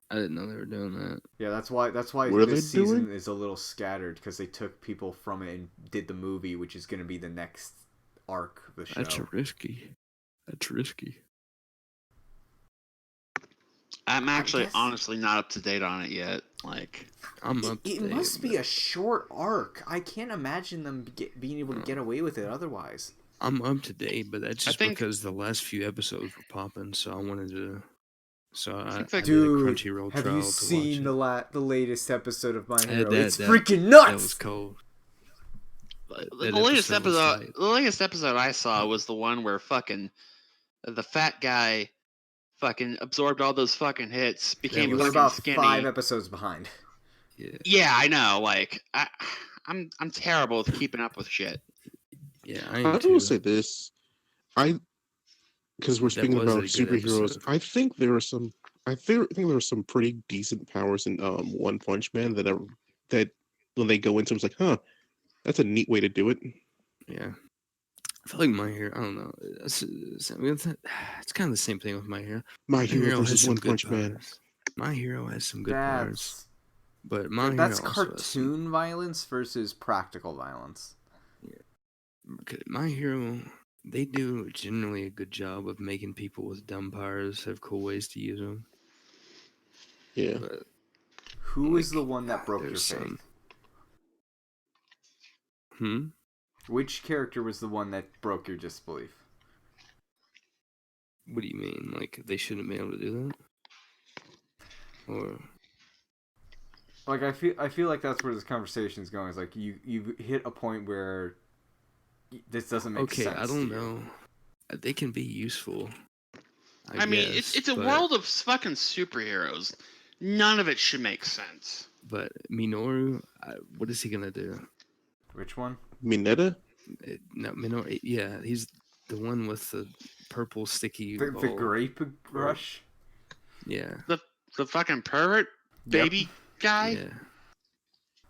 I didn't know they were doing that. Yeah, that's why What are this they doing? season is a little scattered because they took people from it and did the movie, which is going to be the next arc of the show. That's risky. That's risky. I'm actually guess- honestly not up to date on it yet. Like, I'm up to It date, must be but a short arc. I can't imagine them being able to get away with it otherwise. I'm up to date, but that's I just think- because the last few episodes were popping, so I wanted to. So I think that- did a Dude, Crunchyroll have trial you to seen watch the latest episode of My it. Hero? That- It's that- freaking That nuts. was cold. the latest was episode, tight. the latest episode I saw was the one where fucking the fat guy fucking absorbed all those fucking hits, became You was were fucking about skinny. 5 episodes behind. Yeah, Yeah, I know. Like, I'm terrible with keeping up with shit. yeah. I I am will too. say this. Because we're That speaking was a about good superheroes, episode. I think there are some. I think there are some pretty decent powers in One Punch Man that when they go into, it's like, huh, that's a neat way to do it. Yeah. I feel like My Hero. I don't know. It's kind of the same thing with My Hero. My Hero versus some One good Punch Man. powers. My Hero has some good powers, That's but My Hero that's also has some- cartoon violence versus practical violence. My Hero, they do generally a good job of making people with dumb powers have cool ways to use them. Yeah. But Who is Like, the one that broke your there's faith? some- Which character was the one that broke your disbelief? What do you mean? Like they shouldn't be able to do that? Or Like I feel like that's where this conversation is going. Is like you hit a point where this doesn't make okay, sense. I don't to you. know. They can be useful. I mean, guess, it's a but- world of fucking superheroes. None of it should make sense. But Minoru, what is he gonna do? Which one? Mineta? Yeah, he's the one with the purple sticky The ball. grape rush. Yeah. The fucking pervert baby guy. Yeah.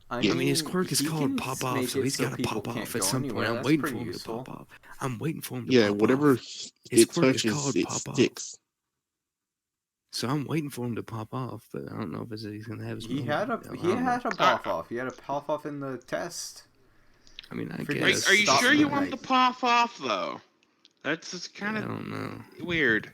I Yeah. I mean, his quirk is he called can pop off, make so it he's got to people pop can't off at go some anywhere. point. I'm That's waiting pretty for him useful. to pop off. I'm waiting for him to Yeah, pop whatever off. His it quirk is touches, called it pop off. sticks. So I'm waiting for him to pop off, but I don't know if he's gonna have his. He had a pop off. He had a pop off in the test. I mean, I Freaking guess. Are you Stop sure you Midnight. want him to pop off though? That's just kind I of don't know. weird.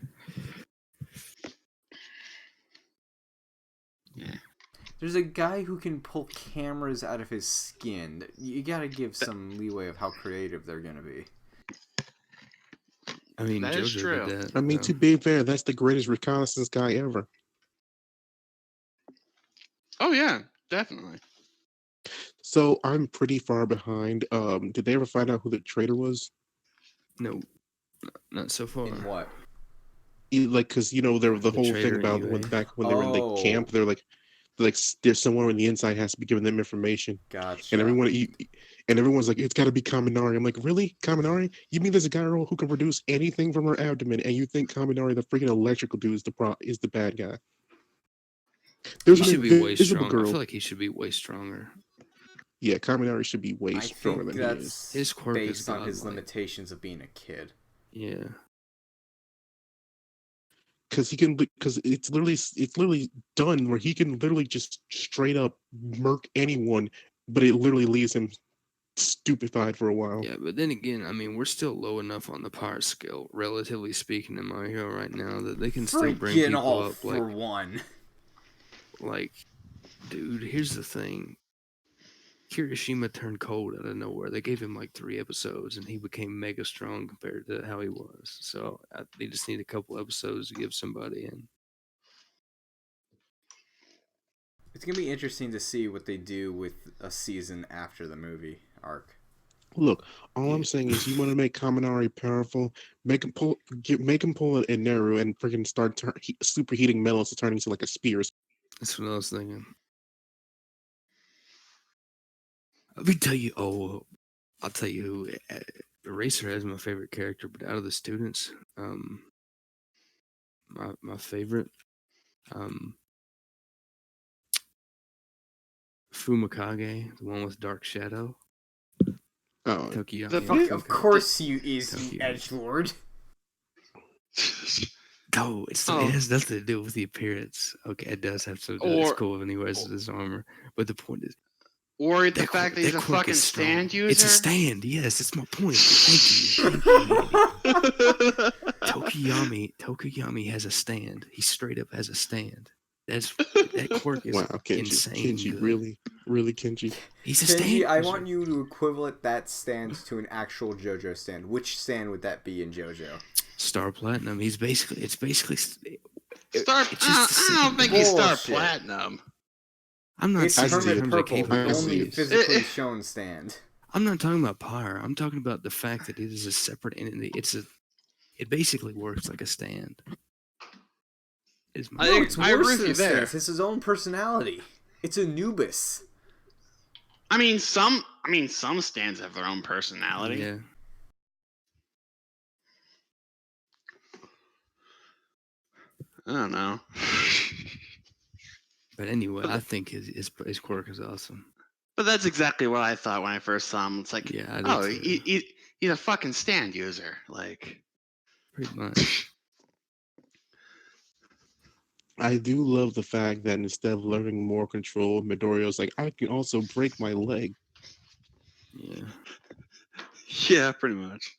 There's a guy who can pull cameras out of his skin. You gotta give some leeway of how creative they're gonna be. I mean, That is JoJo true. did that. I mean, though. to be fair, that's the greatest reconnaissance guy ever. Oh yeah, definitely. So I'm pretty far behind. Did they ever find out who the traitor was? No, not so far. In what? Because there was the The whole traitor thing about UA. when they were in the camp. Oh. They're like, there's someone on the inside has to be giving them information, Gotcha. and everyone's like, it's got to be Kaminari. I'm like, really, Kaminari? You mean there's a girl who can produce anything from her abdomen, and you think Kaminari, the freaking electrical dude, is the bad guy? He There's should an be way invisible stronger. I girl. feel like he should be way stronger. Yeah, Kaminari should be way I stronger think than he is. that's His quirk is based on his godlike. limitations of being a kid. Yeah. Because it's literally done where he can literally just straight up murk anyone, but it literally leaves him stupefied for a while. Yeah, but then again, I mean, we're still low enough on the power scale, relatively speaking, in my hero right now that they can still bring Freaking people all up. for one. Like, dude, here's the thing. Kirishima turned cold out of nowhere. They gave him like 3 episodes, and he became mega strong compared to how he was. So they just need a couple episodes to give somebody in. It's gonna be interesting to see what they do with a season after the movie arc. Look, all I'm saying is, you want to make Kaminari powerful, make him pull a Neru and freaking start superheating metals to turn into like a spear. That's what I was thinking. Let me tell you. Oh, I'll tell you who. Eraser is my favorite character, but out of the students, my favorite, Fumikage, the one with Dark Shadow. Oh, Tokiyami. Of course you Tokiyami. edgelord. No, it has nothing to do with the appearance. Okay, it does have to. It's cool when he wears his armor, but the point is, or the fact that he's a fucking stand user. It's a stand. Yes, it's my point. Thank you. Tokiyami has a stand. He straight up has a stand. That quirk is insane. Kenji, good. really, Kenji. He's a Kenji, stand. I want you to equivalent that stand to an actual JoJo stand. Which stand would that be in JoJo? Star Platinum. It's basically. Star. I don't think he's Star Platinum. I'm not saying in Hermit terms Purple, of the only capabilities. physically shown stand. I'm not talking about power. I'm talking about the fact that it is a separate entity. It basically works like a stand. I agree with you there. It's his own personality. It's Anubis. I mean, some stands have their own personality. Yeah. I don't know. But anyway, I think his quirk is awesome. But that's exactly what I thought when I first saw him. It's like, he's a fucking stand user. Like, pretty much. I do love the fact that instead of learning more control, Midoriya's like, I can also break my leg. Yeah. Yeah, pretty much.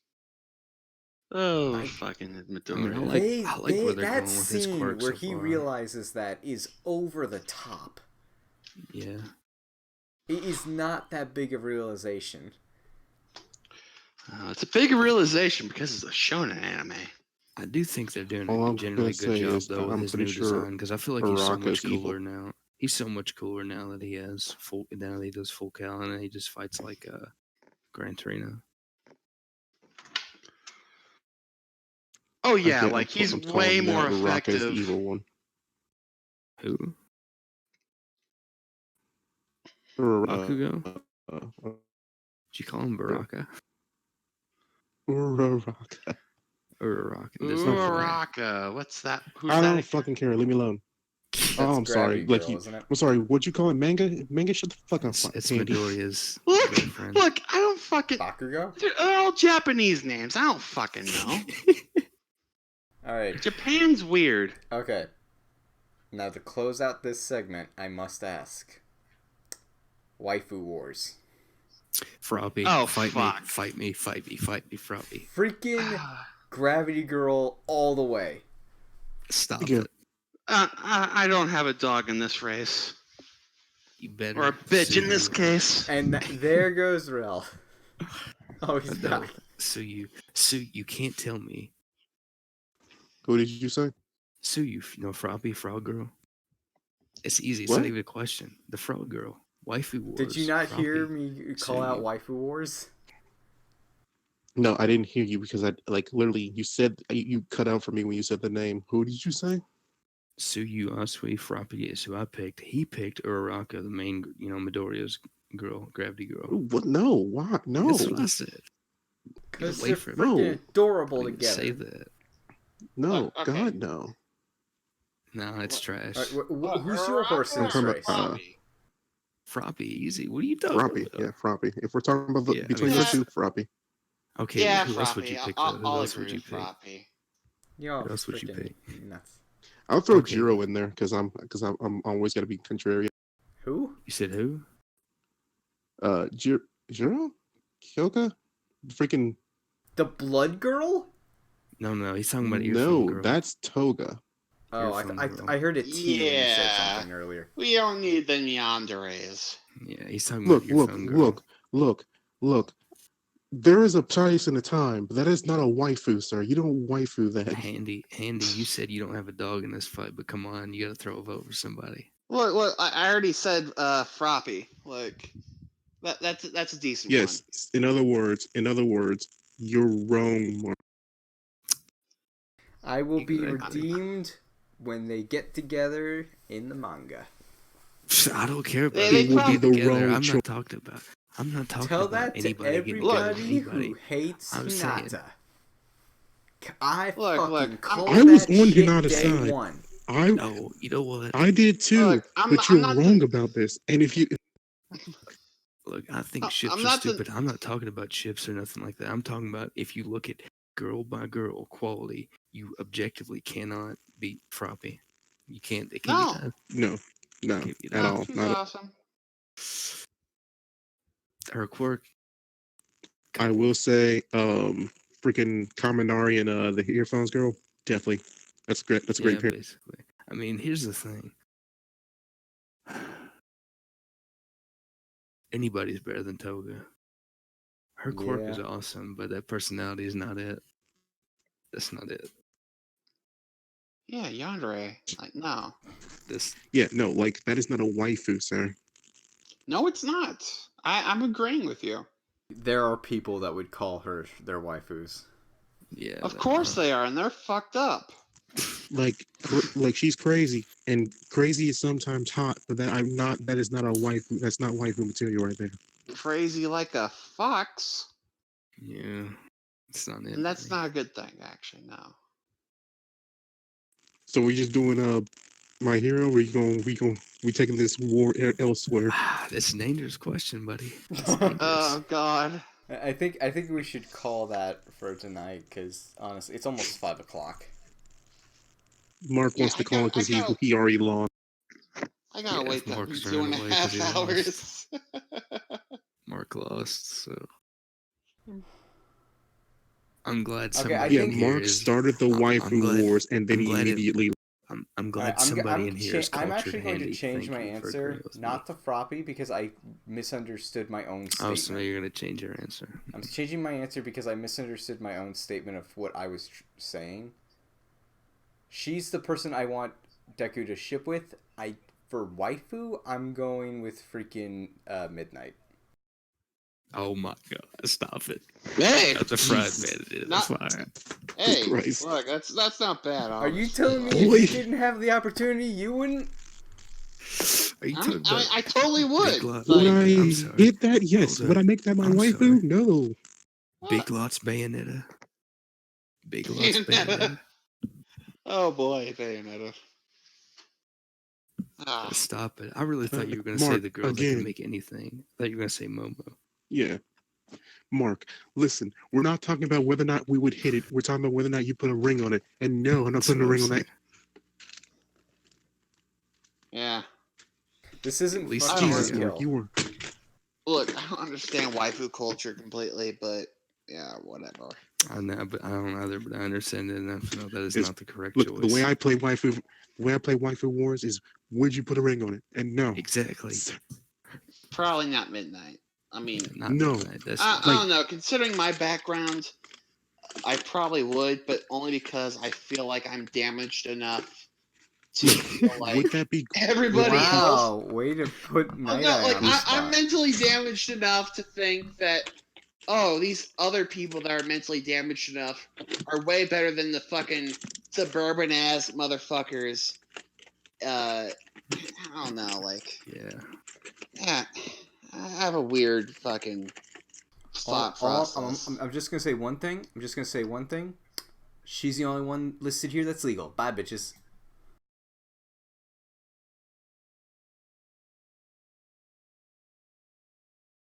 Oh, fucking Midoriya. I like where they're that going with his scene quirk where so he far. realizes that is over the top. Yeah. It is not that big of a realization. It's a big realization because it's a shonen anime. I do think they're doing All a I'm generally gonna good say job is though that with I'm his pretty new sure design because I feel like he's so Baraka much is evil. cooler now. He's so much cooler now that he has full. Now that he does full cal and he just fights like Gran Torino. Oh yeah, Again, like he's I'm way calling more that Baraka is the effective. evil one. Who? Bakugo? Did you call him Baraka? Uraraka. Uraraka. Uraraka. What's that? Who's I that? don't again? fucking care. Leave me alone. That's Oh, I'm sorry. Gravity Like Girl, you, isn't it? I'm sorry. What'd you call it? Manga? Manga? Shut the fuck up, It's Pandy. Midoriya's Look, girlfriend. look, I don't fucking. Bakugo? They're all Japanese names. I don't fucking know. Alright, Japan's weird. okay. Now to close out this segment, I must ask. Waifu Wars. Froppy. Oh, fight fuck. me, fight me, fight me, fight me, Froppy. Freaking Gravity Girl all the way. Stop Yeah. it. I don't have a dog in this race. You better. Or a bitch sue in this you. case. And there goes Rel. Oh, he's No, back. sue you. You can't tell me. Who did you say? Sue you, Froppy, Frog Girl. It's easy. It's What? not even a question. The Frog Girl. Waifu Wars. Did you not Froppy. hear me call Sue out you. Waifu Wars? No, I didn't hear you because I literally you said you cut out for me when you said the name. Who did you say? Suyu Asui Froppy is who I picked. He picked Uraraka, the main, Midoriya's girl, Gravity Girl. Ooh, what? No, why? No, That's what I said. Because Wait they're for it. freaking No. adorable I didn't together. say that. no, Okay. God, no. No, it's trash. Alright, who's your horse in I'm this talking race? about, Froppy, easy. What are you talking Froppy. about? Yeah, Froppy. If we're talking about Yeah, I between mean, those two, Froppy. Okay, Yeah, who else would you Froppy. pick? I'll, Who I'll else agree would you with pick? Froppy. You're What else would you freaking pick? nuts. I'll throw Okay. Jiro in there because I'm always gotta be contrarian. Who? You said who? Jiro, Kyoka, freaking The Blood Girl? No, he's talking about Earphone no, Girl. that's Toga. Oh, Earphone Girl. I heard a T when you said Yeah. something earlier. We don't need the yanderes. Yeah, he's talking Look, about look, Earphone Girl. look. There is a place and a time, but that is not a waifu, sir. You don't waifu that. Handy, you said you don't have a dog in this fight, but come on, you got to throw a vote for somebody. Look, I already said Froppy. Like that's a decent Yes. In other words, you're wrong, Mark. I will be Exactly. redeemed when they get together in the manga. I don't care about They it. will be the Together. wrong I'm choice. not talking about. I'm not talking Tell about that to anybody getting everybody together with anybody. who hates I'm saying- Hinata. I Look, fucking called I was that on shit Hinata's day side. one. No, you know what? I did too, Look, I'm but you're not wrong about this. And if you, Look, I think I'm ships are not the- stupid. I'm not talking about ships or nothing like that. I'm talking about if you look at girl by girl quality, you objectively cannot beat Froppy. You can't. It can't be done. no, Can't be at done. all, She's not. awesome. Her quirk. I will say, freaking Kaminari and the earphones girl, definitely. That's great. That's a great pair. Basically. I mean, here's the thing. Anybody's better than Toga. Her quirk is Yeah. awesome, but that personality is not it. That's not it. Yeah, yandere. Like no, This Yeah, no, like that is not a waifu, sir. no, it's not. I'm agreeing with you. There are people that would call her their waifus. yeah. Of course they are, and they're fucked up. Like she's crazy, and crazy is sometimes hot, but that is not a waifu. That's not waifu material right there. Crazy like a fox, Yeah. It's not it. and that's buddy. not a good thing, actually. No. So we just doing My Hero. We taking this war elsewhere. That's a dangerous question, buddy. That's I dangerous. Oh God. think we should call that for tonight because honestly, it's almost 5 o'clock. Mark wants to call it because he already lost. I gotta Yeah, wake up in Mark's 2.5 running away 'cause hours. Mark lost, so I'm glad Okay, somebody I Yeah, think- here Mark is. started the I'm waifu glad- wars, and then I'm he glad it- immediately. I'm glad I'm somebody in here is I'm cultured actually going to handy. change Thank my you for answer, agreeing with not me. to Froppy, because I misunderstood my own Oh, statement. so now you're gonna change your answer. I'm changing my answer because I misunderstood my own statement of what I was saying. She's the person I want Deku to ship with. For waifu, I'm going with freaking Midnight. Oh my god! Stop it. Hey, That's a fried Jesus. man. It is. Not- That's fire. hey, Christ. look, that's not bad. Are you honestly. telling me Boy. if you didn't have the opportunity, you wouldn't? Are you I talking mean, about? I totally would. Big Love? Would Like, I I'm sorry. get that? Yes. Hold Would I up. make that my I'm waifu? sorry. No. Big Lots Bayonetta. Big Lots Bayonetta. Oh boy, Bayonetta. Ah, Stop it. I really thought you were going to say Mark, the girl that again. can make anything. I thought you were going to say Momo. Yeah. Mark, listen, we're not talking about whether or not we would hit it. We're talking about whether or not you put a ring on it. And no, I'm not That's putting a what ring I'm on that. yeah. This isn't At least fucking Jesus, Jesus, overkill. Mark, you were. Look, I don't understand waifu culture completely, but yeah, whatever. I know, but I don't either. But I understand it enough to know that is It's- not the correct Look, choice. the way I play Waifu Wars is, would you put a ring on it? And no. Exactly. Probably not midnight. I mean, Not No. midnight, that's I fine. don't know. Considering my background, I probably would, but only because I feel like I'm damaged enough to feel like Would that be everybody else. Wow, way to put Oh, Night no, Eye like on the spot. I'm mentally damaged enough to think that, oh, these other people that are mentally damaged enough are way better than the fucking suburban ass motherfuckers. I don't know, like, Yeah. I have a weird fucking thought process. I'm just gonna say one thing. She's the only one listed here that's legal. Bye, bitches.